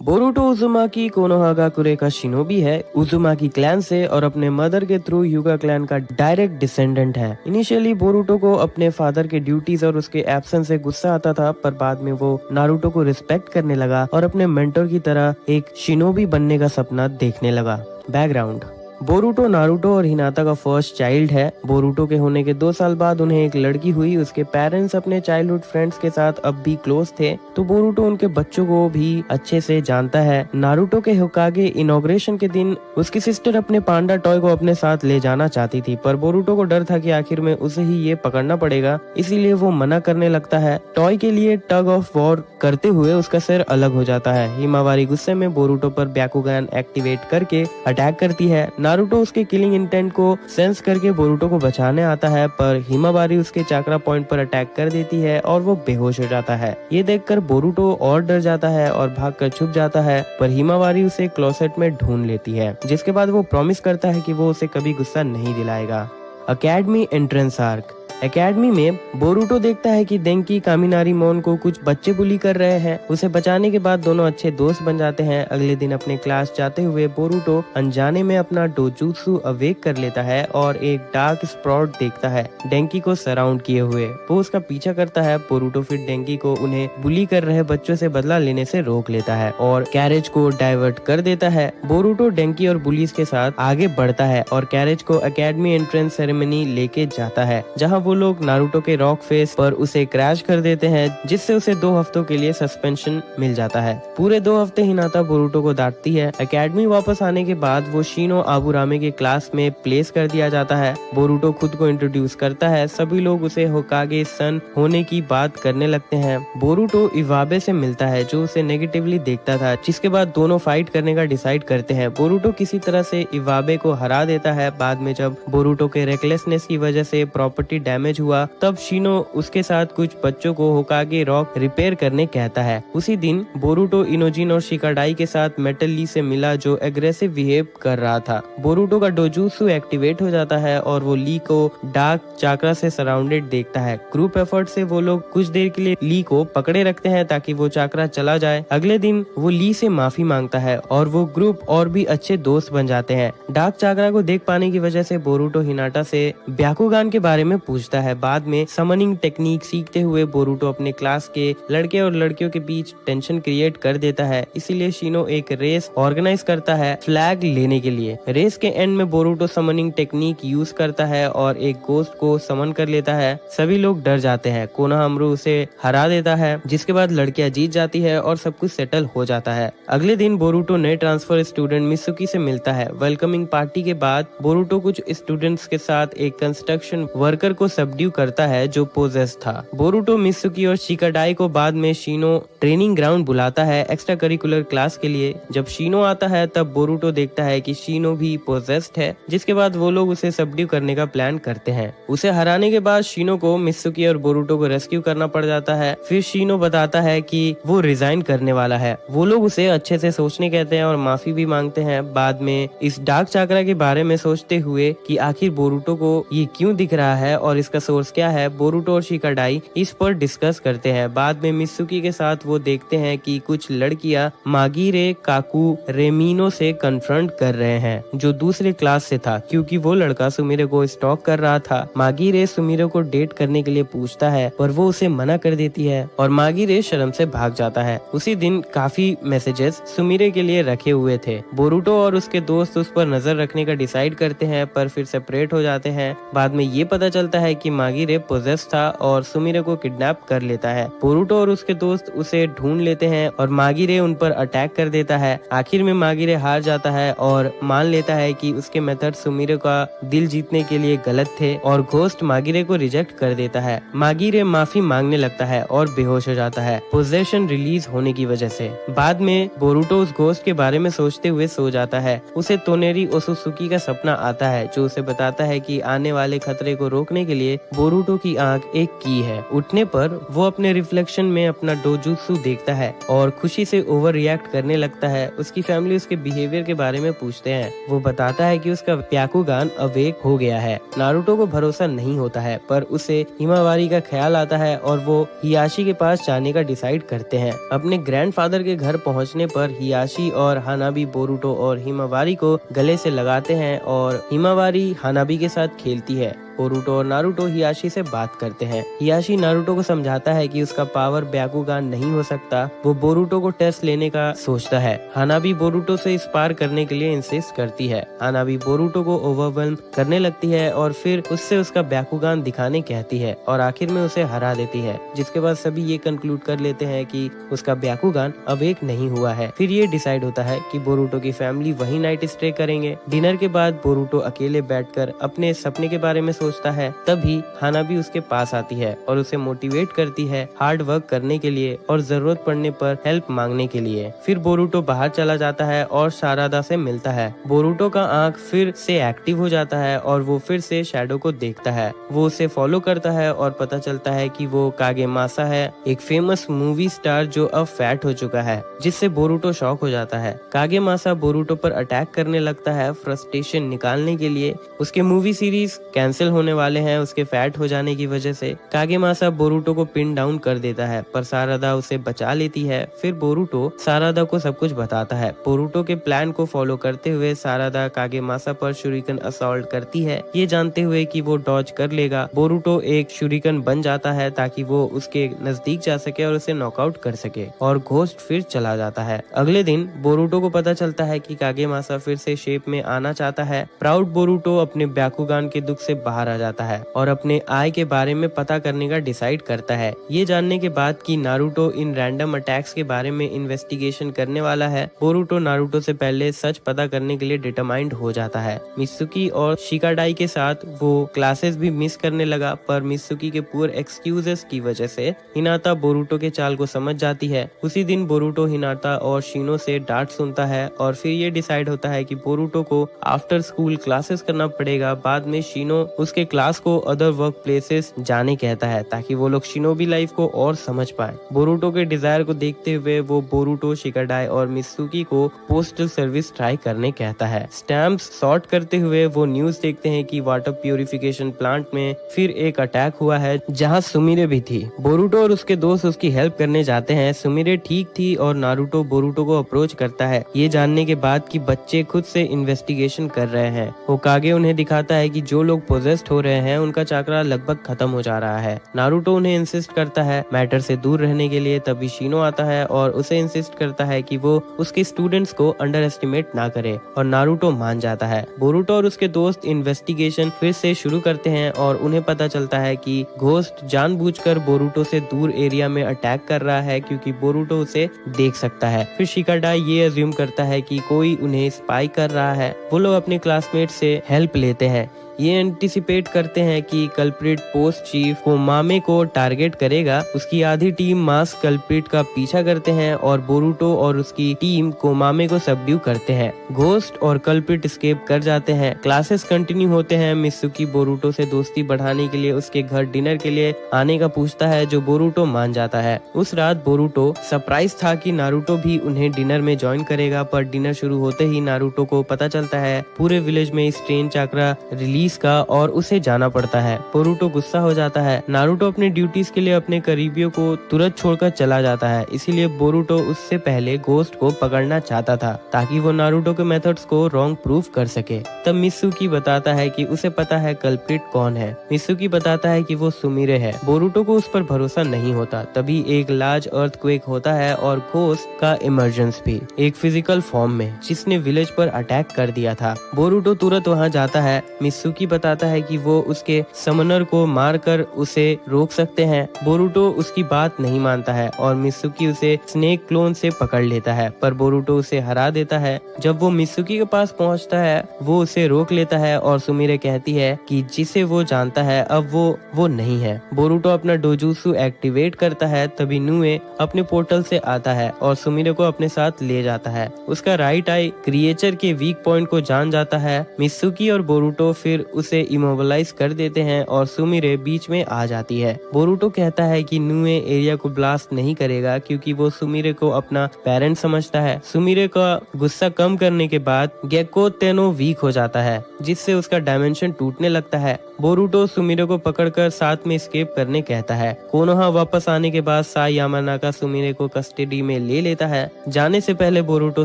Boruto Uzumaki कोनोहागाकुरे का shinobi है, Uzumaki clan से और अपने मदर के थ्रू ह्यूगा क्लैन का डायरेक्ट डिसेंडेंट है। इनिशियली बोरुटो को अपने फादर के ड्यूटीज और उसके एब्सेंस से गुस्सा आता था, पर बाद में वो नारुतो को रिस्पेक्ट करने लगा और अपने मेंटर की तरह एक शिनोबी बनने का सपना देखने लगा। बैकग्राउंड: बोरुटो नारुतो और हिनाता का फर्स्ट चाइल्ड है। बोरुटो के होने के 2 साल बाद उन्हें एक लड़की हुई। उसके पेरेंट्स अपने चाइल्डहुड फ्रेंड्स के साथ अब भी क्लोज थे, तो बोरुटो उनके बच्चों को भी अच्छे से जानता है। नारुतो के होकागे इनॉग्रेशन के दिन उसकी सिस्टर अपने पांडा टॉय को अपने साथ ले जाना चाहती थी, पर बोरुटो को डर था कि आखिर में उसे ही ये पकड़ना पड़ेगा, इसीलिए वो मना करने लगता है। टॉय के लिए टग ऑफ वॉर करते हुए उसका सिर अलग हो जाता है। हिमावारी गुस्से में बोरुटो पर ब्याकुगान एक्टिवेट करके अटैक करती है। नारुतो उसके किलिंग इंटेंट को सेंस करके बोरुटो को बचाने आता है, पर हिमावारी उसके चाक्रा पॉइंट पर अटैक कर देती है और वो बेहोश हो जाता है। ये देखकर बोरुटो और डर जाता है और भागकर छुप जाता है, पर हिमावारी उसे क्लोसेट में ढूंढ लेती है, जिसके बाद वो प्रॉमिस करता है कि वो उसे कभी गुस्सा नहीं दिलाएगा। अकेडमी एंट्रेंस आर्क: एकेडमी में बोरुटो देखता है कि देंकी कामिनारीमोन को कुछ बच्चे बुली कर रहे हैं। उसे बचाने के बाद दोनों अच्छे दोस्त बन जाते हैं। अगले दिन अपने क्लास जाते हुए बोरुटो अनजाने में अपना डोजुत्सु अवेक कर लेता है और एक डार्क स्प्रॉट देखता है डेंकी को सराउंड किए हुए। वो उसका पीछा करता है। बोरुटो फिर डेंकी को उन्हें बुली कर रहे बच्चों से बदला लेने से रोक लेता है और कैरेज को डाइवर्ट कर देता है। बोरुटो डेंकी और बुलीज के साथ आगे बढ़ता है और कैरेज को एकेडमी एंट्रेंस सेरेमनी लेके जाता है, जहाँ वो लोग नारुतो के रॉक फेस पर उसे क्रैश कर देते हैं, जिससे उसे 2 हफ्तों के लिए सस्पेंशन मिल जाता है। पूरे 2 हफ्ते हिनाता बोरुटो को डांटती है। एकेडमी वापस आने के बाद वो शिनो आबुरामे के क्लास में प्लेस कर दिया जाता है। बोरुटो खुद को इंट्रोड्यूस करता है। सभी लोग उसे होकागे सन होने की बात करने लगते हैं। बोरुटो इवाबे से मिलता है, जो उसे नेगेटिवली देखता था, जिसके बाद दोनों फाइट करने का डिसाइड करते हैं। बोरुटो किसी तरह से इवाबे को हरा देता है। बाद में जब बोरुटो के रेकलेसनेस की वजह से प्रॉपर्टी डैमेज हुआ, तब शिनो उसके साथ कुछ बच्चों को होकागे रॉक रिपेयर करने कहता है। उसी दिन बोरुटो इनोजिन और शिकाडाई के साथ मेटल ली से मिला, जो एग्रेसिव बिहेव कर रहा था। बोरुटो का डोजुत्सु एक्टिवेट हो जाता है और वो ली को डार्क चाक्रा से सराउंडेड देखता है। ग्रुप एफर्ट से वो लोग कुछ देर के लिए ली को पकड़े रखते हैं ताकि वो चाक्रा चला जाए। अगले दिन वो ली से माफी मांगता है और वो ग्रुप और भी अच्छे दोस्त बन जाते हैं। डार्क चाक्रा को देख पाने की वजह से बोरुटो हिनाटा से ब्याकुगान के बारे में पूछता है। बाद में समनिंग टेक्निक सीखते हुए बोरुटो अपने क्लास के लड़के और लड़कियों के बीच टेंशन क्रिएट कर देता है, इसीलिए शिनो एक रेस ऑर्गेनाइज करता है फ्लैग लेने के लिए। रेस के एंड में बोरुटो समनिंग टेक्निक यूज करता है और एक गोस्ट को समन कर लेता है। सभी लोग डर जाते हैं। कोनोहामारू उसे हरा देता है, जिसके बाद लड़कियां जीत जाती है और सब कुछ सेटल हो जाता है। अगले दिन बोरुटो नए ट्रांसफर स्टूडेंट मित्सुकी से मिलता है। वेलकमिंग पार्टी के बाद बोरुटो कुछ स्टूडेंट्स के साथ एक कंस्ट्रक्शन वर्कर को सबड्यू करता है, जो पोजेस था। बोरुटो मित्सुकी और शिकाडाई को बाद में शिनो ट्रेनिंग ग्राउंड बुलाता है एक्स्ट्रा करिकुलर क्लास के लिए। जब शिनो आता है तब बोरुटो देखता है कि शिनो भी पोजेस्ड है, जिसके बाद वो लोग उसे सबड्यू करने का प्लान करते हैं। उसे हराने के बाद शिनो को मित्सुकी और बोरुटो को रेस्क्यू करना पड़ जाता है। फिर शिनो बताता है कि वो रिजाइन करने वाला है। वो लोग उसे अच्छे से सोचने कहते हैं और माफी भी मांगते हैं। बाद में इस डार्क चाक्रा के बारे में सोचते हुए कि आखिर बोरुटो को ये क्यों दिख रहा है और इसका सोर्स क्या है, बोरुटो और शिकाडाई इस पर डिस्कस करते हैं। बाद में मित्सुकी के साथ वो देखते हैं कि कुछ लड़कियां मागिरे काकू रेमिनो से कन्फ्रंट कर रहे हैं, जो दूसरे क्लास से था, क्योंकि वो लड़का सुमिरे को स्टॉक कर रहा था। मागिरे सुमिरे को डेट करने के लिए पूछता है, पर वो उसे मना कर देती है और मागिरे शर्म से भाग जाता है। उसी दिन काफी मैसेजेस सुमिरे के लिए रखे हुए थे। बोरुटो और उसके दोस्त उस पर नजर रखने का डिसाइड करते हैं, पर फिर सेपरेट हो जाते हैं। बाद में ये पता चलता है कि मागिरे पोजेस था और सुमिरे को किडनैप कर लेता है। बोरुटो और उसके दोस्त उसे ढूंढ लेते हैं और मागिरे उन पर अटैक कर देता है। आखिर में मागिरे हार जाता है और मान लेता है कि उसके मेथड सुमिरे का दिल जीतने के लिए गलत थे और घोस्ट मागिरे को रिजेक्ट कर देता है। मागिरे माफी मांगने लगता है और बेहोश हो जाता है पोजेशन रिलीज होने की वजह से। बाद में बोरुटो उस घोस्ट के बारे में सोचते हुए सो जाता है। उसे तोनेरी ओसुसुकी का सपना आता है, जो उसे बताता है कि आने वाले खतरे को रोकने के लिए लिए बोरुटो की आंख एक की है। उठने पर वो अपने रिफ्लेक्शन में अपना डोजुत्सु देखता है और खुशी से ओवर रिएक्ट करने लगता है। उसकी फैमिली उसके बिहेवियर के बारे में पूछते हैं। वो बताता है कि उसका ब्याकुगान अवेक हो गया है। नारुतो को भरोसा नहीं होता है, पर उसे हिमावारी का ख्याल आता है और वो हियाशी के पास जाने का डिसाइड करते हैं। अपने ग्रैंडफादर के घर पहुंचने पर हियाशी और हानाबी बोरुटो और हिमावारी को गले से लगाते हैं और हिमावारी हानाबी के साथ खेलती है। बोरुटो और नारुतो हियाशी से बात करते हैं। हियाशी नारुतो को समझाता है कि उसका पावर ब्याकुगान नहीं हो सकता। वो बोरुटो को टेस्ट लेने का सोचता है। हानाबी बोरुटो से इस पार करने के लिए इंसिस्ट करती है। हानाबी बोरुटो को ओवरवेल्म करने लगती है और फिर उससे उसका ब्याकुगान दिखाने कहती है और आखिर में उसे हरा देती है, जिसके बाद सभी ये कंक्लूड कर लेते हैं कि उसका ब्याकुगान अवेक नहीं हुआ है। फिर ये डिसाइड होता है कि बोरुटो की फैमिली वही नाइट स्टे करेंगे। डिनर के बाद बोरुटो अकेले बैठकर अपने सपने के बारे में सोचता है। तभी हानाबी उसके पास आती है और उसे मोटिवेट करती है हार्ड वर्क करने के लिए और जरूरत पड़ने पर हेल्प मांगने के लिए। फिर बोरुटो बाहर चला जाता है और सारादा से मिलता है। बोरुटो का आंख फिर से एक्टिव हो जाता है और वो फिर से शैडो को देखता है। वो उसे फॉलो करता है और पता चलता है कि वो कागेमासा है, एक फेमस मूवी स्टार जो अब फैट हो चुका है, जिससे बोरुटो शॉक हो जाता है। कागेमासा बोरुटो पर अटैक करने लगता है फ्रस्ट्रेशन निकालने के लिए। उसके मूवी सीरीज कैंसिल होने वाले हैं उसके फैट हो जाने की वजह से। कागेमासा बोरुटो को पिन डाउन कर देता है, पर सारादा उसे बचा लेती है। फिर बोरुटो सारादा को सब कुछ बताता है। बोरुटो के प्लान को फॉलो करते हुए सारादा कागेमासा पर शुरिकन असॉल्ट करती है, ये जानते हुए कि वो डॉज कर लेगा। बोरुटो एक शुरिकन बन जाता है ताकि वो उसके नजदीक जा सके और उसे नॉकआउट कर सके, और घोस्ट फिर चला जाता है। अगले दिन बोरुटो को पता चलता है कि कागेमासा फिर से शेप में आना चाहता है। प्राउड बोरुटो अपने ब्याकुगान के दुख से बाहर आ जाता है और अपने आय के बारे में पता करने का डिसाइड करता है। ये जानने के बाद कि नारुतो इन रैंडम अटैक्स के बारे में इन्वेस्टिगेशन करने वाला है, बोरुटो नारुतो से पहले सच पता करने के लिए डिटरमाइंड हो जाता है। मित्सुकी और शिकाडाई के साथ वो क्लासेस भी मिस करने लगा, पर मित्सुकी के पुअर एक्सक्यूजेस की वजह से हिनाता बोरुटो के चाल को समझ जाती है। उसी दिन बोरुटो हिनाता और शिनो से डांट सुनता है और फिर ये डिसाइड होता है कि बोरुटो को आफ्टर स्कूल क्लासेस करना पड़ेगा। बाद में शिनो उसके क्लास को अदर वर्क प्लेसेस जाने कहता है ताकि वो लोग शिनोबी लाइफ को और समझ पाए। बोरुटो के डिजायर को देखते हुए वो बोरुटो, शिकाडाई और मित्सुकी को पोस्टल सर्विस ट्राई करने कहता है। स्टैम्प्स सॉर्ट करते हुए वो न्यूज देखते हैं कि वाटर प्यूरिफिकेशन प्लांट में फिर एक अटैक हुआ है जहां सुमिरे भी थी। बोरुटो और उसके दोस्त उसकी हेल्प करने जाते हैं। सुमिरे ठीक थी और नारुतो बोरुटो को अप्रोच करता है, ये जानने के बाद कि बच्चे खुद से इन्वेस्टिगेशन कर रहे हैं। होकागे उन्हें दिखाता है कि जो लोग पोजेस्ड हो रहे हैं उनका चक्रा लगभग खत्म हो जा रहा है। नारुतो उन्हें इंसिस्ट करता है मैटर से दूर रहने के लिए। तभी शिनो आता है और उसे इंसिस्ट करता है कि वो उसके स्टूडेंट्स को अंडर एस्टिमेट ना करे, और नारुतो मान जाता है। बोरुटो और उसके दोस्त इन्वेस्टिगेशन फिर से शुरू करते हैं और उन्हें पता चलता है कि घोस्ट जानबूझकर बोरुटो से दूर एरिया में अटैक कर रहा है क्योंकि बोरुटो उसे देख सकता है। फिर शिकाडाई ये अज्यूम करता है कि कोई उन्हें स्पाई कर रहा है। वो लोग अपने क्लासमेट से हेल्प लेते हैं। ये एंटिसिपेट करते हैं कि कल्प्रिट पोस्ट चीफ कोमामे को टारगेट करेगा। उसकी आधी टीम मास कल्प्रिट का पीछा करते हैं और बोरुटो और उसकी टीम कोमामे को सबड्यू करते हैं। घोस्ट और कल्प्रिट एस्केप कर जाते हैं। क्लासेस कंटिन्यू होते हैं। मित्सुकी बोरुटो से दोस्ती बढ़ाने के लिए उसके घर डिनर के लिए आने का पूछता है, जो बोरुटो मान जाता है। उस रात बोरुटो सरप्राइज था कि नारुतो भी उन्हें डिनर में ज्वाइन करेगा, पर डिनर शुरू होते ही नारुतो को पता चलता है पूरे विलेज में इस ट्रेन चक्रा रिलीज का और उसे जाना पड़ता है। बोरुटो गुस्सा हो जाता है। नारुतो अपने ड्यूटीज के लिए अपने करीबियों को तुरंत छोड़कर चला जाता है, इसीलिए बोरुटो उससे पहले घोस्ट को पकड़ना चाहता था ताकि वो नारुतो के मेथड्स को रॉन्ग प्रूफ कर सके। तब मित्सुकी बताता है कि उसे पता है कल्प्रिट कौन है। मित्सुकी बताता है कि वो सुमिरे है। बोरुटो को उस पर भरोसा नहीं होता। तभी एक लार्ज अर्थक्वेक होता है और घोस्ट का इमर्जेंस भी, एक फिजिकल फॉर्म में, जिसने विलेज पर अटैक कर दिया था। बोरुटो तुरंत वहाँ जाता है। मित्सुकी बताता है कि वो उसके समनर को मारकर उसे रोक सकते हैं। बोरुटो उसकी बात नहीं मानता है और मित्सुकी उसे स्नेक क्लोन से पकड़ लेता है, पर बोरुटो उसे हरा देता है। जब वो मित्सुकी के पास पहुंचता है वो उसे रोक लेता है और सुमिरे कहती है कि जिसे वो जानता है अब वो नहीं है। बोरुटो अपना डोजुत्सु एक्टिवेट करता है। तभी नुए अपने पोर्टल से आता है और सुमिरे को अपने साथ ले जाता है। उसका राइट आई क्रिएचर के वीक पॉइंट को जान जाता है। मित्सुकी और बोरुटो फिर उसे इमोबलाइज कर देते हैं और सुमिरे बीच में आ जाती है। बोरुटो कहता है कि नुए एरिया को ब्लास्ट नहीं करेगा क्योंकि वो सुमिरे को अपना पेरेंट समझता है। सुमिरे का गुस्सा कम करने के बाद गेको तेनो वीक हो जाता है जिससे उसका डायमेंशन टूटने लगता है। बोरुटो सुमिरे को पकड़कर साथ में एस्केप करने कहता है। कोनोहा वापस आने के बाद साई यामानाका सुमिरे को कस्टडी में ले लेता है। जाने से पहले बोरुटो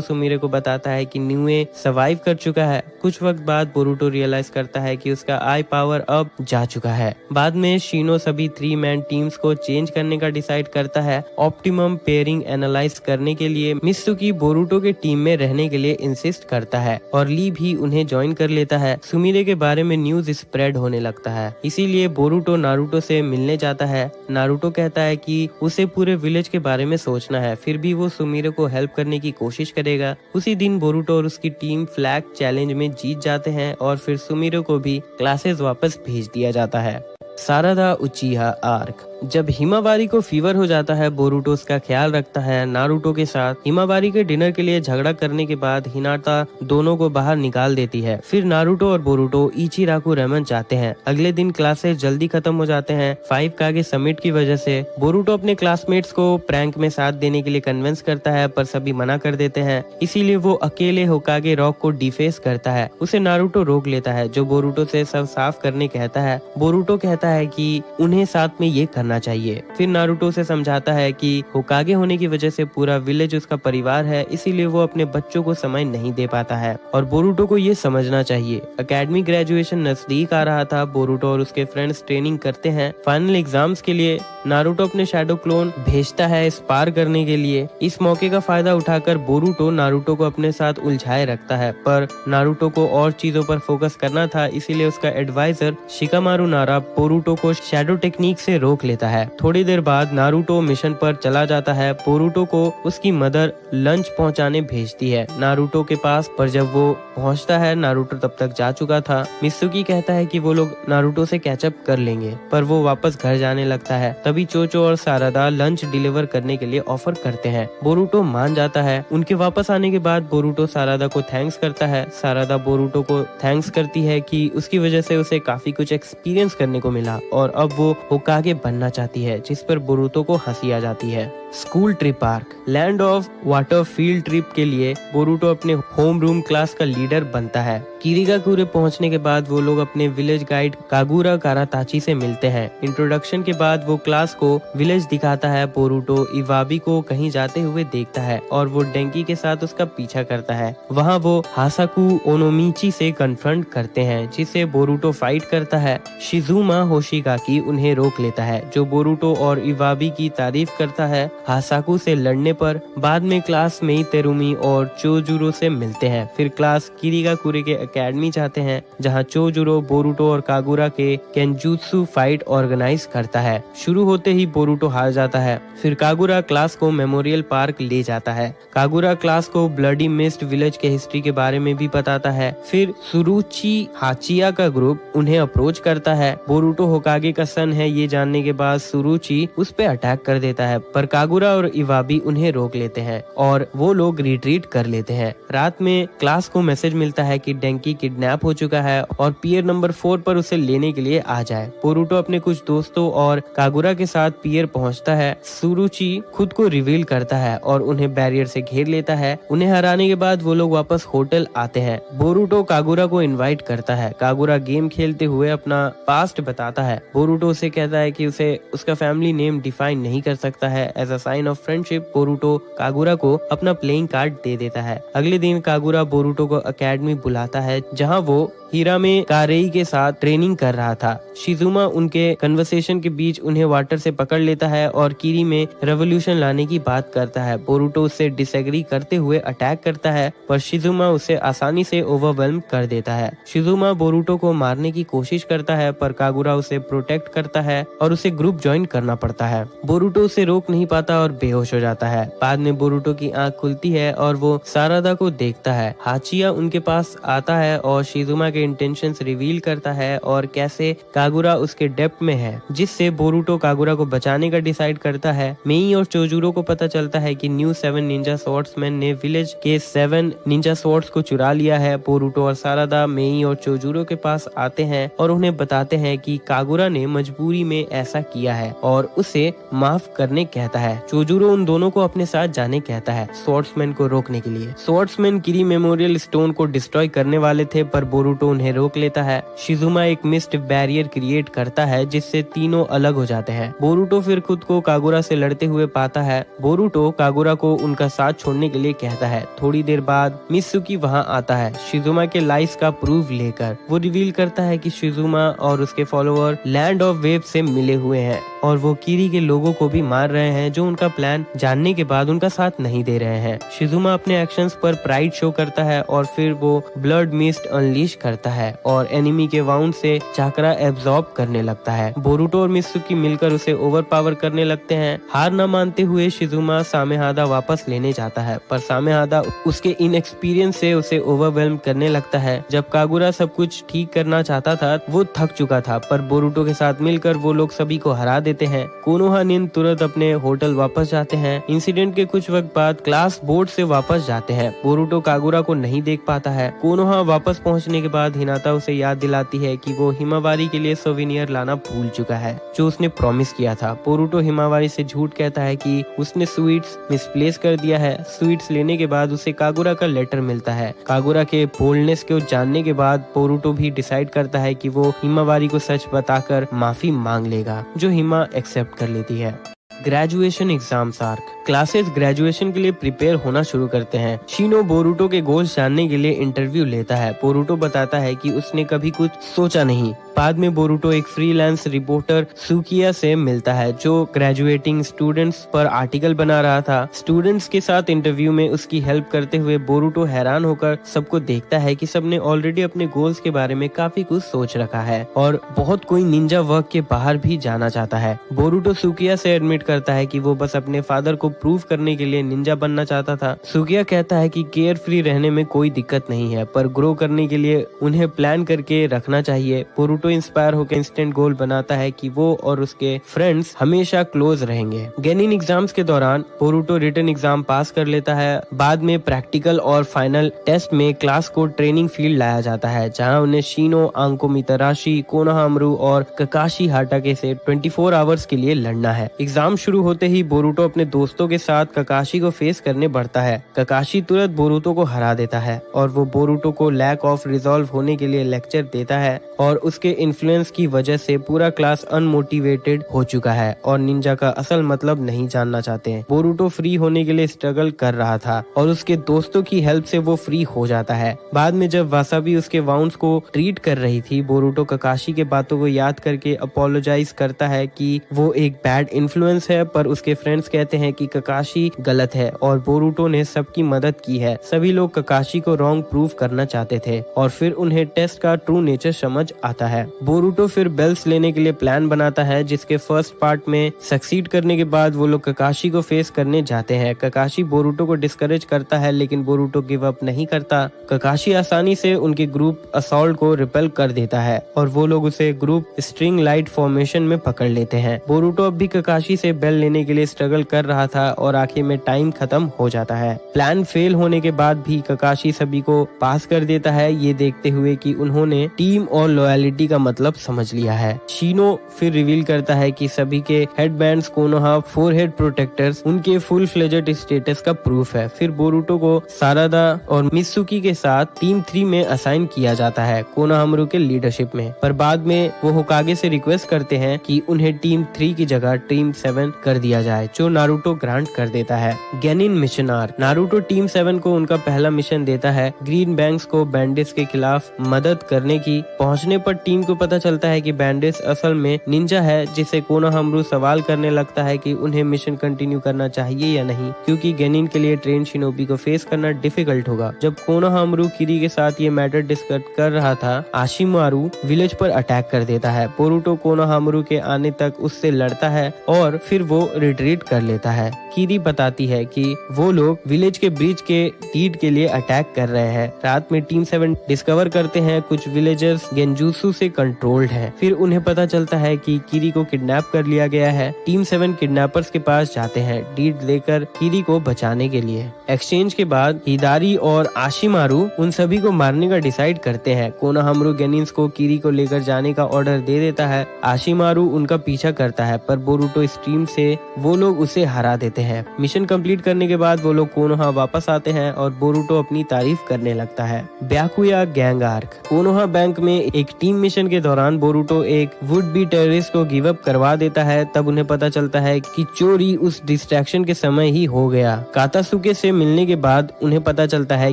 सुमिरे को बताता है कि नुए सर्वाइव कर चुका है। कुछ वक्त बाद बोरुटो रियलाइज करता है कि उसका आई पावर अब जा चुका है। बाद में शिनो सभी 3 मैन टीम्स को चेंज करने का डिसाइड करता है। ऑप्टिमम पेयरिंग एनालाइज करने के लिए मित्सुकी बोरुटो के टीम में रहने के लिए इंसिस्ट करता है और ली भी उन्हें ज्वाइन कर लेता है। सुमिरे के बारे में न्यूज स्प्रेड होने लगता है, इसीलिए बोरुटो नारुतो से मिलने जाता है। नारुतो कहता है कि उसे पूरे विलेज के बारे में सोचना है, फिर भी वो सुमिरे को हेल्प करने की कोशिश करेगा। उसी दिन बोरुटो और उसकी टीम फ्लैग चैलेंज में जीत जाते हैं और फिर सुमिरे को भी क्लासेस वापस भेज दिया जाता है। सारादा उचिहा आर्क। जब हिमावारी को फीवर हो जाता है, बोरुटो उसका ख्याल रखता है। नारुतो के साथ हिमावारी के डिनर के लिए झगड़ा करने के बाद हिनाटा दोनों को बाहर निकाल देती है। फिर नारुतो और बोरुटो इचिराकु रेमन जाते हैं। अगले दिन क्लासेस जल्दी खत्म हो जाते हैं। 5 कागे समिट की वजह से बोरुटो अपने क्लासमेट्स को प्रैंक में साथ देने के लिए कन्विंस करता है, पर सभी मना कर देते हैं। इसीलिए वो अकेले होकागे रॉक को डिफेस करता है। उसे नारुतो रोक लेता है, जो बोरुटो से सब साफ करने कहता है। बोरुटो कहता है कि उन्हें साथ में ये करना चाहिए। फिर नारुतो से समझाता है कि होकागे होने की वजह से पूरा विलेज उसका परिवार है, इसीलिए वो अपने बच्चों को समय नहीं दे पाता है और बोरुटो को ये समझना चाहिए। एकेडमी ग्रेजुएशन नजदीक आ रहा था। बोरुटो और उसके फ्रेंड्स ट्रेनिंग करते हैं। फाइनल एग्जाम्स के लिए नारुतो अपने शैडो क्लोन भेजता है स्पार करने के लिए। इस मौके का फायदा उठाकर बोरुटो नारुतो को अपने साथ उलझाए रखता है, पर नारुतो को और चीजों पर फोकस करना था, इसीलिए उसका एडवाइजर शिकामारु नारा बोरुटो को शैडो टेक्निक से रोक लेता है। थोड़ी देर बाद नारुतो मिशन पर चला जाता है। बोरुटो को उसकी मदर लंच पहुंचाने भेजती है नारुतो के पास, पर जब वो पहुंचता है नारुतो तब तक जा चुका था। मित्सुकी कहता है कि वो लोग नारुतो से कैचअप कर लेंगे, पर वो वापस घर जाने लगता है। तभी चोचो और सारादा लंच डिलीवर करने के लिए ऑफर करते हैं। बोरुटो मान जाता है। उनके वापस आने के बाद बोरुटो सारादा को थैंक्स करता है। सारादा बोरुटो को थैंक्स करती है कि उसकी वजह से उसे काफी कुछ एक्सपीरियंस करने को मिला और अब वो होकागे बनना चाहती है, जिस पर बोरुटो को हंसी आ जाती है। School trip arc. Land of water field trip के लिए बोरुटो अपने होम रूम क्लास का लीडर बनता है। किरिगाकुरे पहुंचने के बाद वो लोग अपने विलेज गाइड कागुरा काराताची से मिलते हैं। इंट्रोडक्शन के बाद वो क्लास को विलेज दिखाता है। बोरुटो इवाबी को कहीं जाते हुए देखता है और वो डेंकी के साथ उसका पीछा करता है। वहाँ वो हासाकु ओनोमिची से कन्फ्रंट करते हैं, जिससे बोरुटो फाइट करता है। शिजुमा होशिगाकी उन्हें रोक लेता है, जो बोरुटो और इवाबी की तारीफ करता है। हासाकु से लड़ने पर बाद में क्लास में तेरुमी और चोजुरो से मिलते हैं। फिर क्लास किरिगाकुरे के एकेडमी जाते हैं, जहां चोजुरो बोरुटो और कागुरा के केंजुत्सु फाइट ऑर्गेनाइज करता है। शुरू होते ही बोरुटो हार जाता है। फिर कागुरा क्लास को मेमोरियल पार्क ले जाता है। कागुरा क्लास को ब्लडी मिस्ट विलेज के हिस्ट्री के बारे में भी बताता है। फिर सुरुचि हाचिया का ग्रुप उन्हें अप्रोच करता है। बोरुटो होकागे का सन है, ये जानने के बाद सुरुचि उस पे अटैक कर देता है, पर कागुरा और इवाबी उन्हें रोक लेते हैं और वो लोग रिट्रीट कर लेते हैं। रात में क्लास को मैसेज मिलता है कि डेंकी किडनैप हो चुका है और पियर नंबर 4 पर उसे लेने के लिए आ जाए। बोरुटो अपने कुछ दोस्तों और कागुरा के साथ पियर पहुंचता है। सुरुचि खुद को रिवील करता है और उन्हें बैरियर से घेर लेता है। उन्हें हराने के बाद वो लोग वापस होटल आते हैं। बोरुटो कागुरा को इनवाइट करता है। कागुरा गेम खेलते हुए अपना पास्ट बताता है। बोरुटो उसे कहता है कि उसे उसका फैमिली नेम डिफाइन नहीं कर सकता है। As a sign of friendship Boruto Kagura को अपना प्लेइंग कार्ड दे देता है। अगले दिन कागुरा बोरुटो को एकेडमी बुलाता है, जहां वो हिरामे कारेई के साथ ट्रेनिंग कर रहा था। शिजुमा उनके कन्वर्सेशन के बीच उन्हें वाटर से पकड़ लेता है और किरी में रेवोल्यूशन लाने की बात करता है। बोरुटो उससे डिसएग्री करते हुए अटैक करता है, पर शिजुमा उसे आसानी से ओवरवेल्म कर देता है। शिजुमा बोरुटो को मारने की कोशिश करता है, पर कागुरा उसे प्रोटेक्ट करता है और उसे ग्रुप ज्वाइन करना पड़ता है। बोरुटो उसे रोक नहीं पाता और बेहोश हो जाता है। बाद में बोरुटो की आंख खुलती है और वो सारादा को देखता है। हाचिया उनके पास आता है और शिजुमा के इंटेंशंस रिवील करता है और कैसे कागुरा उसके डेप्थ में है, जिससे बोरुटो कागुरा को बचाने का डिसाइड करता है। मेई और चोजुरो को पता चलता है कि न्यू 7 निंजा स्वॉर्ड्समैन ने विलेज के 7 निंजा स्वॉर्ड्स को चुरा लिया है। बोरुटो और सारादा मेई और चोजुरो के पास आते हैं और उन्हें बताते हैं कि कागुरा ने मजबूरी में ऐसा किया है और उसे माफ करने कहता है। चोजुरो उन दोनों को अपने साथ जाने कहता है स्वॉर्ड्समैन को रोकने के लिए। स्वॉर्ड्समैन किरी मेमोरियल स्टोन को डिस्ट्रॉय करने वाले थे पर बोरुटो उन्हें रोक लेता है। शिजुमा एक मिस्ट बैरियर क्रिएट करता है जिससे तीनों अलग हो जाते हैं। बोरुटो फिर खुद को कागुरा से लड़ते हुए पाता है। बोरुटो कागुरा को उनका साथ छोड़ने के लिए कहता है। थोड़ी देर बाद मित्सुकी वहां आता है शिजुमा के लाइस का प्रूफ लेकर। वो रिवील करता है कि शिजुमा और उसके फॉलोअर लैंड ऑफ वेव से मिले हुए हैं और वो किरी के लोगों को भी मार रहे हैं जो उनका प्लान जानने के बाद उनका साथ नहीं दे रहे हैं। शिजुमा अपने एक्शंस पर प्राइड शो करता है और फिर वो ब्लड मिस्ट अनलीश करता है और एनिमी के वाउंड से चाकरा एब्जॉर्ब करने लगता है। बोरुटो और मित्सुकी मिलकर उसे ओवरपावर करने लगते हैं। हार न मानते हुए शिजुमा सामेहादा वापस लेने जाता है पर सामेहादा उसके इनएक्सपीरियंस से उसे ओवरवेल्म करने लगता है। जब कागुरा सब कुछ ठीक करना चाहता था वो थक चुका था पर बोरुटो के साथ मिलकर वो लोग सभी को हरा देते हैं। कोनोहा निन तुरंत अपने होटल वापस जाते हैं। इंसिडेंट के कुछ वक्त बाद क्लास बोर्ड से वापस जाते हैं। बोरुटो कागुरा को नहीं देख पाता है। कोनोहा वापस पहुंचने के बाद हिनाता उसे याद दिलाती है कि वो हिमावारी के लिए सोवेनियर लाना भूल चुका है जो उसने प्रॉमिस किया था। बोरुटो हिमावारी से झूठ कहता है कि उसने स्वीट्स मिसप्लेस कर दिया है। स्वीट्स लेने के बाद उसे कागुरा का लेटर मिलता है। कागुरा के बोल्डनेस को जानने के बाद बोरुटो भी डिसाइड करता है कि वो हिमावारी को सच बताकर माफी मांग लेगा जो हिमा एक्सेप्ट कर लेती है। Graduation exams arc. Classes graduation के लिए प्रिपेयर होना शुरू करते हैं। शिनो बोरुटो के गोल्स जानने के लिए इंटरव्यू लेता है। बोरुटो बताता है कि उसने कभी कुछ सोचा नहीं। बाद में बोरुटो एक फ्रीलांस रिपोर्टर सुकिया से मिलता है जो ग्रेजुएटिंग स्टूडेंट्स पर आर्टिकल बना रहा था। स्टूडेंट्स के साथ इंटरव्यू में उसकी हेल्प करते हुए बोरुटो हैरान होकर सबको देखता है कि सबने ऑलरेडी अपने गोल्स के बारे में काफी कुछ सोच रखा है और बहुत कोई निंजा वर्क के बाहर भी जाना चाहता है। बोरुटो सुकिया से एडमिट करता है कि वो बस अपने फादर को प्रूव करने के लिए निंजा बनना चाहता था। सुकिया कहता है कि केयर फ्री रहने में कोई दिक्कत नहीं है पर ग्रो करने के लिए उन्हें प्लान करके रखना चाहिए। बोरुटो इंस्पायर होकर इंस्टेंट गोल बनाता है कि वो और उसके फ्रेंड्स हमेशा क्लोज रहेंगे। गेनिन एग्जाम्स के दौरान बोरुटो रिटन एग्जाम पास कर लेता है। बाद में प्रैक्टिकल और फाइनल टेस्ट में क्लास को ट्रेनिंग फील्ड लाया जाता है जहां उन्हें शिनो, आंको मिताराशी, कोनोहामरू और ककाशी हाटाके से 24 आवर्स के लिए लड़ना है। एग्जाम शुरू होते ही बोरुटो अपने दोस्तों के साथ ककाशी को फेस करने बढ़ता है। ककाशी तुरंत बोरुटो को हरा देता है और वो बोरुटो को लैक ऑफ रिजॉल्व होने के लिए लेक्चर देता है और उसके इन्फ्लुएंस की वजह से पूरा क्लास अनमोटिवेटेड हो चुका है और निंजा का असल मतलब नहीं जानना चाहते हैं। बोरुटो फ्री होने के लिए स्ट्रगल कर रहा था और उसके दोस्तों की हेल्प से वो फ्री हो जाता है। बाद में जब वासाबी उसके वाउंड्स को ट्रीट कर रही थी, बोरुटो ककाशी के बातों को याद करके अपोलोजाइज करता है कि वो एक बैड इन्फ्लुएंस है पर उसके फ्रेंड्स कहते हैं कि ककाशी गलत है और बोरुटो ने सबकी मदद की है। सभी लोग ककाशी को रॉन्ग प्रूव करना चाहते थे और फिर उन्हें टेस्ट का ट्रू नेचर समझ आता है। बोरुटो फिर बेल्स लेने के लिए प्लान बनाता है जिसके फर्स्ट पार्ट में सक्सीड करने के बाद वो लोग ककाशी को फेस करने जाते हैं। ककाशी बोरुटो को डिस्करेज करता है लेकिन बोरुटो गिव अप नहीं करता। ककाशी आसानी से उनके ग्रुप असॉल्ट को रिपेल कर देता है और वो लोग उसे ग्रुप स्ट्रिंग लाइट फॉर्मेशन में पकड़ लेते हैं। बोरुटो अब भी ककाशी से बेल लेने के लिए स्ट्रगल कर रहा था और आखिर में टाइम खत्म हो जाता है। प्लान फेल होने के बाद भी ककाशी सभी को पास कर देता है, ये देखते हुए कि उन्होंने टीम और लॉयलिटी का मतलब समझ लिया है। शिनो फिर रिवील करता है कि सभी के हेडबैंड्स, कोनोहा, फोरहेड प्रोटेक्टर्स उनके फुल फ्लेजेड स्टेटस का प्रूफ है। फिर बोरुटो को सारादा और मित्सुकी के साथ टीम 3 में असाइन किया जाता है कोनोहामरू के लीडरशिप में, पर बाद में वो होकागे से रिक्वेस्ट करते हैं कि उन्हें टीम 3 की जगह टीम 7 कर दिया जाए जो नारुतो ग्रांट कर देता है। गेनिन मिशन आर्क। नारुतो टीम 7 को उनका पहला मिशन देता है ग्रीन बैंक्स को बैंडिट्स के खिलाफ मदद करने की। पहुंचने पर टीम को पता चलता है कि बैंडिट्स असल में निंजा है, जिससे कोनोहामरू सवाल करने लगता है कि उन्हें मिशन कंटिन्यू करना चाहिए या नहीं क्योंकि गेनिन के लिए ट्रेन शिनोबी को फेस करना डिफिकल्ट होगा। जब कोनोहामरू किरी के साथ ये मैटर डिस्कस कर रहा था, आशिमारू विलेज पर अटैक कर देता है। बोरुटो कोनोहामरू के आने तक उससे लड़ता है और फिर वो रिट्रीट कर लेता है। कीरी बताती है कि वो लोग विलेज के ब्रिज के डीड के लिए अटैक कर रहे हैं। रात में टीम 7 डिस्कवर करते हैं कुछ विलेजर्स गेंजुत्सु से कंट्रोल्ड हैं। फिर उन्हें पता चलता है कि कीरी को किडनैप कर लिया गया है। टीम 7 किडनैपर्स के पास जाते हैं डीड लेकर कीरी को बचाने के लिए। एक्सचेंज के बाद हिदारी और आशिमारू उन सभी को मारने का डिसाइड करते हैं। कोनोहामारू गेनिन्स को कीरी को लेकर जाने का ऑर्डर दे देता है। आशिमारू उनका पीछा करता है पर बोरुटो स्ट्रीम से वो लोग उसे हरा देते हैं। मिशन कंप्लीट करने के बाद वो लोग कोनोहा वापस आते हैं और बोरुटो अपनी तारीफ करने लगता है। ब्याकुया गैंग आर्क। कोनोहा बैंक में एक टीम मिशन के दौरान बोरुटो एक वुड बी टेररिस्ट को गिव अप करवा देता है। तब उन्हें पता चलता है कि चोरी उस डिस्ट्रैक्शन के समय ही हो गया। कातासुके से मिलने के बाद उन्हें पता चलता है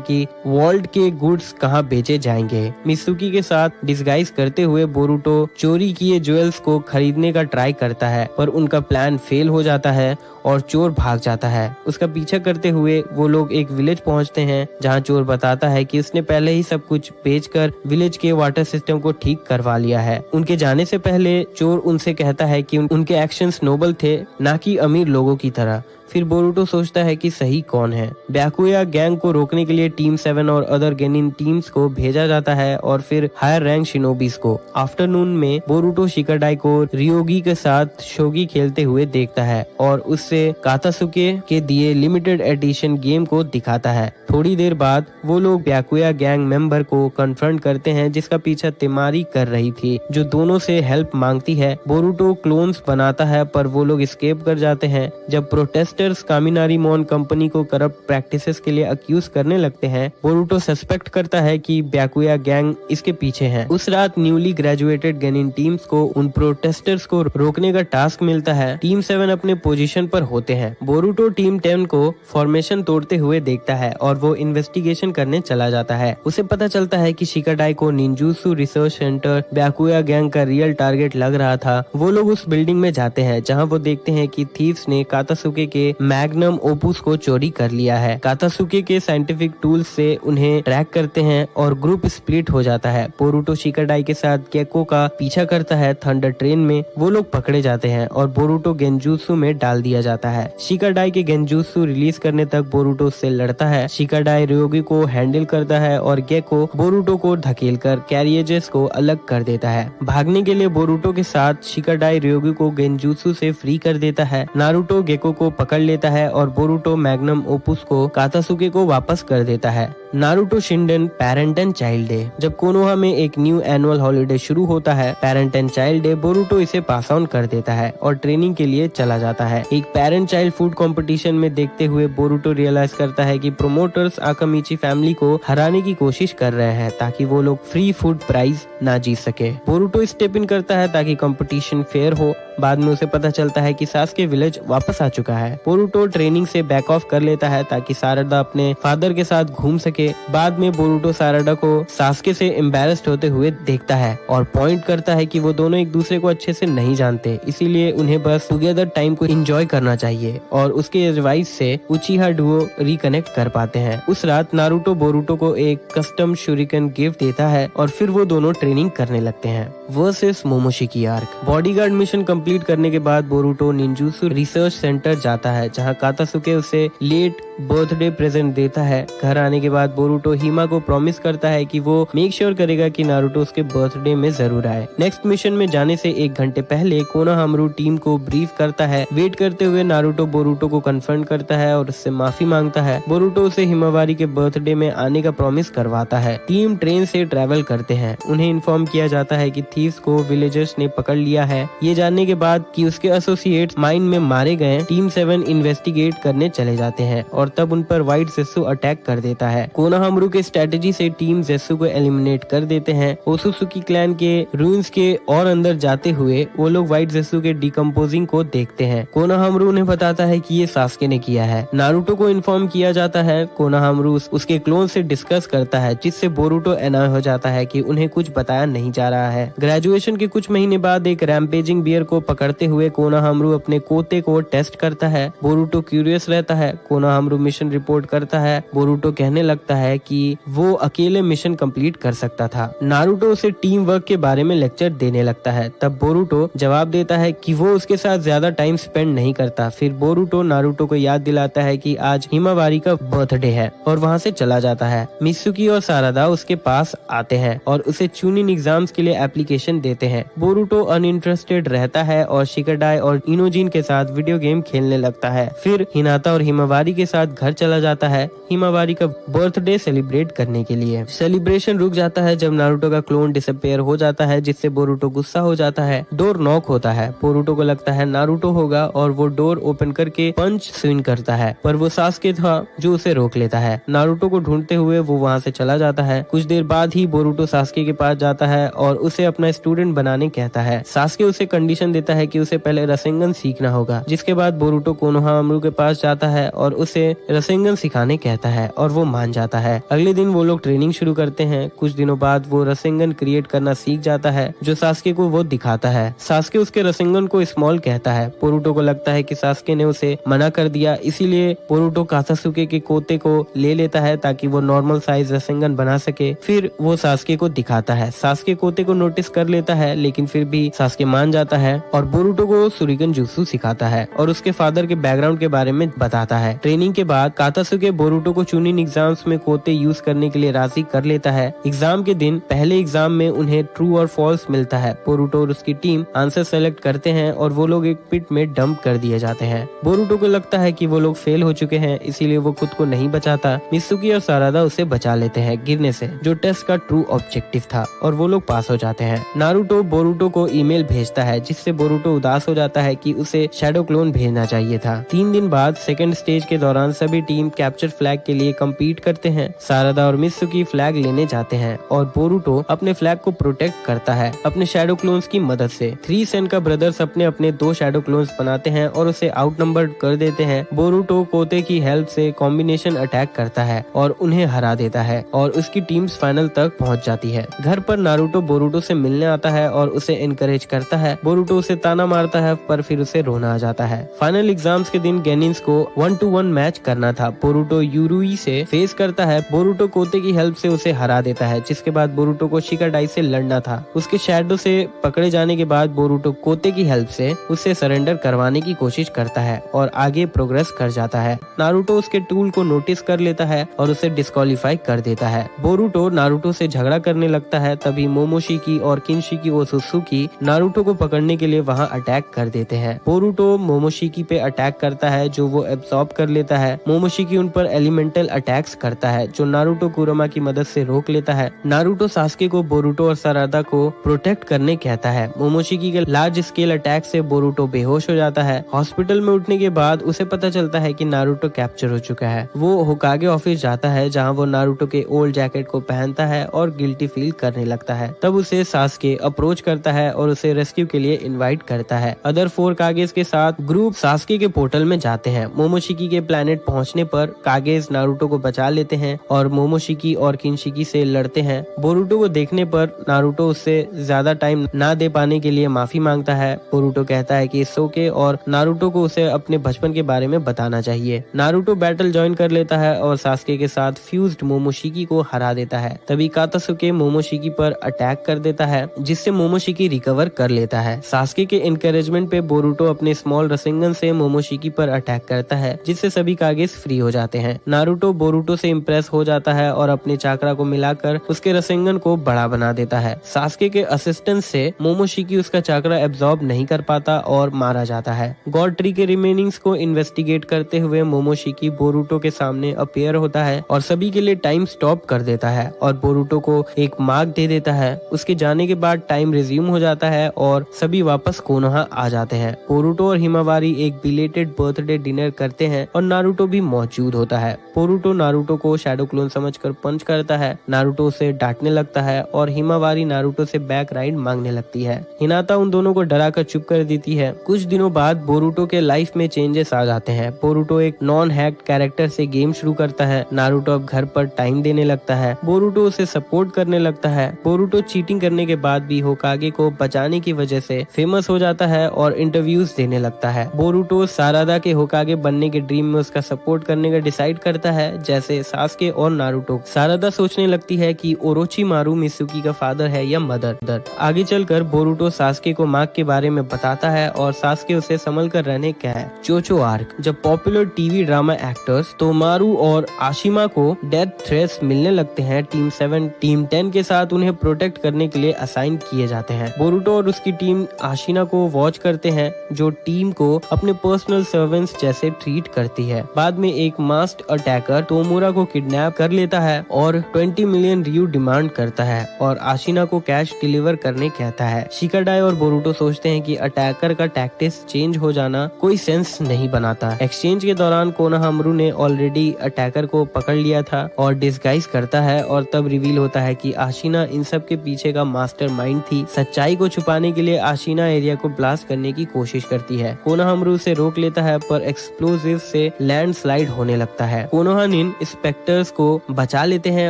कि वॉल्ट के गुड्स कहाँ बेचे जाएंगे। मित्सुकी के साथ डिस्गाइज करते हुए बोरुटो चोरी किए ज्वेल्स को खरीदने का ट्राई करता है पर उनका प्लान फेल हो जाता है और चोर भाग जाता है। उसका पीछा करते हुए वो लोग एक विलेज पहुंचते हैं जहां चोर बताता है कि उसने पहले ही सब कुछ बेचकर विलेज के वाटर सिस्टम को ठीक करवा लिया है। उनके जाने से पहले चोर उनसे कहता है कि उनके एक्शंस नोबल थे, ना कि अमीर लोगों की तरह। फिर बोरुटो सोचता है कि सही कौन है। ब्याकुया गैंग को रोकने के लिए टीम 7 और अदर गेनिन टीम्स को भेजा जाता है और फिर हायर रैंक शिनोबीज को। आफ्टरनून में बोरुटो शिकाडाई को रियोगी के साथ शोगी खेलते हुए देखता है और उससे कातासुके के दिए लिमिटेड एडिशन गेम को दिखाता है। थोड़ी देर बाद वो लोग ब्याकुया गैंग मेंबर को कन्फ्रंट करते हैं जिसका पीछा तिमारी कर रही थी, जो दोनों से हेल्प मांगती है। बोरुटो क्लोन्स बनाता है पर वो लोग एस्केप कर जाते हैं। जब प्रोटेस्टर्स कामिनारी मोन कंपनी को करप्ट प्रैक्टिसेस के लिए अक्यूज करने लगते हैं, बोरुटो सस्पेक्ट करता है कि ब्याकुया गैंग इसके पीछे है। उस रात न्यूली ग्रेजुएटेड गेनिन टीम्स को उन प्रोटेस्टर्स को रोकने का टास्क मिलता है। टीम 7 अपने पोजीशन पर होते हैं। बोरुटो टीम 10 को फॉर्मेशन तोड़ते हुए देखता है और वो इन्वेस्टिगेशन करने चला जाता है। उसे पता चलता है कि शिकाडाई को निंजुत्सु रिसर्च सेंटर ब्याकुया गैंग का रियल टारगेट लग रहा था। वो लोग उस बिल्डिंग में जाते हैं जहां वो देखते हैं कि थीव्स ने कातासुके के मैग्नम ओपुस को चोरी कर लिया है। कातासुके के साइंटिफिक टूल्स से उन्हें ट्रैक करते हैं और ग्रुप स्प्लिट हो जाता है। बोरुटो शिकाडाई के साथ गेको का पीछा करता है। थंडर ट्रेन में वो लोग पकड़े जाते हैं और बोरुटो गेंजुत्सु में डाल दिया जाता है। शिकाडाई के गेंजुत्सु रिलीज करने तक बोरुटो उससे लड़ता है। शिकाडाई रियोगी को हैंडल करता है और गेको बोरुटो को धकेलकर कैरिएजेस को अलग कर देता है। भागने के लिए बोरुटो के साथ शिकाडाई रियोगी को गेंजुत्सु से फ्री कर देता है। नारुतो गेको को पकड़ लेता है और बोरुटो मैग्नम ओपुस को कातासुके को वापस कर देता है। Naruto Shinden parent and child day. जब कोनोहा में एक न्यू एनुअल हॉलिडे शुरू होता है, parent and child day, Boruto इसे पास ऑन कर देता है और ट्रेनिंग के लिए चला जाता है। एक पेरेंट चाइल्ड फूड कंपटीशन में देखते हुए बोरुटो रियलाइज करता है कि प्रोमोटर्स आकामिची फैमिली को हराने की कोशिश कर रहे हैं ताकि वो लोग फ्री फूड प्राइज ना जीत सके। बोरुटो स्टेप इन करता है ताकि कंपटीशन फेयर हो। बाद में उसे पता चलता है कि सासके विलेज वापस आ चुका है। बोरुटो ट्रेनिंग से बैक ऑफ कर लेता है ताकि साराडा अपने फादर के साथ घूम सके। बाद में बोरुटो साराडा को सासके से एम्बैरेस्ड होते हुए देखता है और पॉइंट करता है कि वो दोनों एक दूसरे को अच्छे से नहीं जानते, इसीलिए उन्हें बस टुगेदर टाइम को एंजॉय करना चाहिए और उसके एडवाइस से उचिहा डुओ रिकनेक्ट कर पाते हैं। उस रात नारुतो बोरुटो को एक कस्टम शुरिकन गिफ्ट देता है और फिर वो दोनों ट्रेनिंग करने लगते हैं। Versus Momoshiki arc. Bodyguard mission complete करने के बाद बोरुटो निंजुत्सु रिसर्च सेंटर जाता है जहां कातासुके उसे लेट बर्थडे प्रेजेंट देता है। घर आने के बाद बोरुटो हिमा को प्रॉमिस करता है कि वो मेक श्योर करेगा कि नारुतो उसके बर्थडे में जरूर आए। नेक्स्ट मिशन में जाने से 1 घंटे पहले कोनोहामारू टीम को ब्रीफ करता है। वेट करते हुए नारुतो बोरुटो को कन्फ्रंट करता है और उससे माफी मांगता है। बोरुटो उसे हिमावारी के बर्थडे में आने का प्रॉमिस करवाता है। टीम ट्रेन से ट्रैवल करते हैं। उन्हें इन्फॉर्म किया जाता है कि थीव्स को विलेजर्स ने पकड़ लिया है। ये जानने के बाद कि उसके एसोसिएट्स माइन में मारे गए, टीम 7 इन्वेस्टिगेट करने चले जाते हैं और तब उन पर व्हाइट जेसु अटैक कर देता है। कोनोहामारू के स्ट्रेटेजी से टीम जेसु को एलिमिनेट कर देते हैं। ओसुसुकी क्लैन के रूइंस के और अंदर जाते हुए वो लोग व्हाइट जेसु के डिकम्पोजिंग को देखते हैं। कोनोहामारू उन्हें बताता है कि ये सासके ने किया है। नारुतो को इन्फॉर्म किया जाता है। कोनोहामारू उसके क्लोन से डिस्कस करता है जिससे बोरुटो एनॉय हो जाता है कि उन्हें कुछ बताया नहीं जा रहा है। ग्रेजुएशन के कुछ महीने बाद एक रैम्पेजिंग बियर को पकड़ते हुए कोनोहामारू अपने कोते को टेस्ट करता है। बोरुटो क्यूरियस रहता है। कोनोहामारू नारुतो मिशन रिपोर्ट करता है, बोरुटो कहने लगता है कि वो अकेले मिशन कंप्लीट कर सकता था। नारुतो उसे टीम वर्क के बारे में लेक्चर देने लगता है। तब बोरुटो जवाब देता है कि वो उसके साथ ज्यादा टाइम स्पेंड नहीं करता। फिर बोरुटो नारुतो को याद दिलाता है कि आज हिमावारी का बर्थडे है और वहाँ से चला जाता है। मित्सुकी और सारादा उसके पास आते हैं और उसे चूनिन एग्जाम्स के लिए एप्लीकेशन देते हैं। बोरुटो अनइंटरेस्टेड रहता है और शिकाडाई और इनोजिन के साथ वीडियो गेम खेलने लगता है। फिर हिनाता और हिमावारी के साथ घर चला जाता है हिमावारी का बर्थडे सेलिब्रेट करने के लिए। सेलिब्रेशन रुक जाता है जब नारुतो का क्लोन डिसअपीयर हो जाता है, जिससे बोरुटो गुस्सा हो जाता है। डोर नॉक होता है। बोरुटो को लगता है नारुतो होगा और वो डोर ओपन करके पंच स्विंग करता है, पर वो सास्के था जो उसे रोक लेता है। नारुतो को ढूंढते हुए वो वहाँ से चला जाता है। कुछ देर बाद ही बोरुटो सास्के के पास जाता है और उसे अपना स्टूडेंट बनाने कहता है। सास्के उसे कंडीशन देता है कि उसे पहले रसेंगन सीखना होगा, जिसके बाद बोरुटो कोनोहामारू के पास जाता है और उसे रसेंगन सिखाने कहता है और वो मान जाता है। अगले दिन वो लोग ट्रेनिंग शुरू करते हैं। कुछ दिनों बाद वो रसेंगन क्रिएट करना सीख जाता है, जो सास्के को वो दिखाता है। सास्के उसके रसेंगन को स्मॉल कहता है। बोरुटो को लगता है कि सास्के ने उसे मना कर दिया, इसीलिए बोरुटो कातासुके के कोते को ले लेता है ताकि वो नॉर्मल साइज रसेंगन बना सके। फिर वो सास्के को दिखाता है। सास्के कोते को नोटिस कर लेता है, लेकिन फिर भी सास्के मान जाता है और बोरुटो को सुरिगन जुत्सु सिखाता है और उसके फादर के बैकग्राउंड के बारे में बताता है। ट्रेनिंग के बाद कातासुके बोरुटो को चुनिन एग्जाम्स में कोते यूज करने के लिए राजी कर लेता है। एग्जाम के दिन पहले एग्जाम में उन्हें ट्रू और फॉल्स मिलता है। बोरुटो और उसकी टीम आंसर सेलेक्ट करते हैं और वो लोग एक पिट में डंप कर दिए जाते हैं। बोरुटो को लगता है कि वो लोग फेल हो चुके हैं, इसीलिए वो खुद को नहीं बचाता। मित्सुकी और सारादा उसे बचा लेते हैं गिरने से, जो टेस्ट का ट्रू ऑब्जेक्टिव था, और वो लोग पास हो जाते हैं। नारुतो बोरुटो को ईमेल भेजता है, जिससे बोरुटो उदास हो जाता है कि उसे शैडो क्लोन भेजना चाहिए था। 3 दिन बाद सेकंड स्टेज के दौरान सभी टीम कैप्चर फ्लैग के लिए कम्पीट करते हैं। सारादा और मित्सुकी फ्लैग लेने जाते हैं और बोरुटो अपने फ्लैग को प्रोटेक्ट करता है अपने शैडो क्लोन्स की मदद से। 3 सेन का ब्रदर्स अपने अपने 2 शैडो क्लोन्स बनाते हैं और उसे आउटनंबर्ड कर देते हैं। बोरुटो कोते की हेल्प से कॉम्बिनेशन अटैक करता है और उन्हें हरा देता है और उसकी टीम्स फाइनल तक पहुंच जाती है। घर पर नारुतो बोरुटो से मिलने आता है और उसे एनकरेज करता है। बोरुटो उसे ताना मारता है, पर फिर उसे रोना आ जाता है। फाइनल एग्जाम्स के दिन गेनिन्स को 1-to-1 मैच करना था। बोरुटो यूरुई से फेस करता है। बोरुटो कोते की हेल्प से उसे हरा देता है, जिसके बाद बोरुटो को शिकाडाई से लड़ना था। उसके शैडो से पकड़े जाने के बाद बोरुटो कोते की हेल्प से उसे सरेंडर करवाने की कोशिश करता है और आगे प्रोग्रेस कर जाता है। नारुतो उसके टूल को नोटिस कर लेता है और उसे डिस्क्वालीफाई कर देता है। बोरुटो नारुतो से झगड़ा करने लगता है। तभी मोमोशिकी और किनशिकी ओसुत्सुकी नारुतो को पकड़ने के लिए वहां अटैक कर देते हैं। बोरुटो मोमोशिकी पे अटैक करता है, जो वो एब्सॉर्ब कर लेता है। मोमोशिकी उन पर एलिमेंटल अटैक्स करता है, जो नारुतो कुरोमा की मदद से रोक लेता है। नारुतो सास्के को बोरुटो और सारादा को प्रोटेक्ट करने कहता है। मोमोशिकी के लार्ज स्केल अटैक से बोरुटो बेहोश हो जाता है। हॉस्पिटल में उठने के बाद उसे पता चलता है कि नारुतो कैप्चर हो चुका है। वो होकागे ऑफिस जाता है, जहां वो नारुतो के ओल्ड जैकेट को पहनता है और गिल्टी फील करने लगता है। तब उसे सास्के अप्रोच करता है और उसे रेस्क्यू के लिए इनवाइट करता है। अदर 4 कागेस के साथ ग्रुप सास्के के पोर्टल में जाते हैं। मोमोशिकी के प्लेनेट पहुंचने पर कागेस नारुतो को बचा लेते हैं और मोमोशिकी और किनशिकी से लड़ते हैं। बोरुटो को देखने पर नारुतो उससे ज्यादा टाइम ना दे पाने के लिए माफी मांगता है। बोरुटो कहता है कि सोके और नारुतो को उसे अपने बचपन के बारे में बताना चाहिए। नारुतो बैटल ज्वाइन कर लेता है और सास्के के साथ फ्यूज्ड मोमोशिकी को हरा देता है। तभी कातासुके मोमोशिकी पर अटैक कर देता है, जिससे मोमोशिकी रिकवर कर लेता है। सास्के के एनकरेजमेंट पे बोरुटो अपने स्मॉल रसेंगन से मोमोशिकी पर अटैक करता है, जिससे सभी कागेस फ्री हो जाते हैं। नारुतो बोरुटो से इम्प्रेस हो जाता है और अपने चाकरा को मिलाकर उसके रसेंगन को बड़ा बना देता है। सास्के के असिस्टेंस से मोमोशिकी उसका चाकरा एब्जॉर्ब नहीं कर पाता और मारा जाता है। गॉड ट्री के रिमेनिंग्स को इन्वेस्टिगेट करते हुए मोमोशिकी बोरुटो के सामने अपीयर होता है और सभी के लिए टाइम स्टॉप कर देता है और बोरुटो को एक मार्क दे देता है। उसके जाने के बाद टाइम रिज्यूम हो जाता है और सभी वापस कोनोहा आ जाते हैं। बोरुटो और हिमावारी एक बिलेटेड बर्थडे डिनर करते हैं और नारुतो भी मौजूद होता है। बोरुटो नारुतो को शैडो क्लोन समझकर पंच करता है। नारुतो उसे डांटने लगता है और हिमावारी नारुतो से बैक राइड मांगने लगती है। हिनाता उन दोनों को डराकर चुप कर देती है। कुछ दिनों बाद बोरुटो के लाइफ में चेंजेस आ जाते हैं। बोरुटो एक नॉन हैक्ड कैरेक्टर से गेम शुरू करता है। नारुतो अब घर पर टाइम देने लगता है। बोरुटो उसे सपोर्ट करने लगता है। बोरुटो चीटिंग करने के बाद भी होकागे को बचाने की वजह से फेमस हो जाता है और इंटरव्यूज देने लगता है। बोरुटो सारादा के होकागे बनने के ड्रीम में उसका सपोर्ट करने का डिसाइड करता है, जैसे सास्के और नारुतो। सारादा सोचने लगती है कि ओरोचिमारू मित्सुकी का फादर है या मदर। आगे चलकर बोरुटो सास्के को माँ के बारे में बताता है और सास्के उसे संभल कर रहने क्या है। Cho Cho arc. जब पॉपुलर टीवी ड्रामा एक्टर्स तोमारू और आशिमा को डेथ थ्रेट्स मिलने लगते हैं, टीम 7 टीम 10 के साथ उन्हें प्रोटेक्ट करने के लिए असाइन किए जाते हैं। बोरुटो और उसकी टीम आशिना को वॉच करते हैं, जो टीम को अपने पर्सनल सर्वेंट्स जैसे ट्रीट करती है। बाद में एक मास्क्ड अटैकर तोमुरा को किडनैप कर लेता है और 20 मिलियन रियू डिमांड करता है और आशिना को कैश डिलीवर करने कहता है। शिकाडाई और बोरुटो सोचते हैं कि अटैकर का टैक्टिक्स चेंज हो जाना कोई सेंस नहीं बनाता। एक्सचेंज के दौरान कोनोहामारू ने ऑलरेडी अटैकर को पकड़ लिया था और डिस्गाइज करता है और तब रिवील होता है कि आशिना इन सब के पीछे का मास्टरमाइंड थी। सच्चाई को छुपाने के लिए आशिना एरिया को ब्लास्ट करने की कोशिश करती है। कोनोहामारू उसे रोक लेता है पर एक्सप्लोजिव से लैंडस्लाइड होने लगता है। कोनोहानिन स्पेक्टर्स को बचा लेते हैं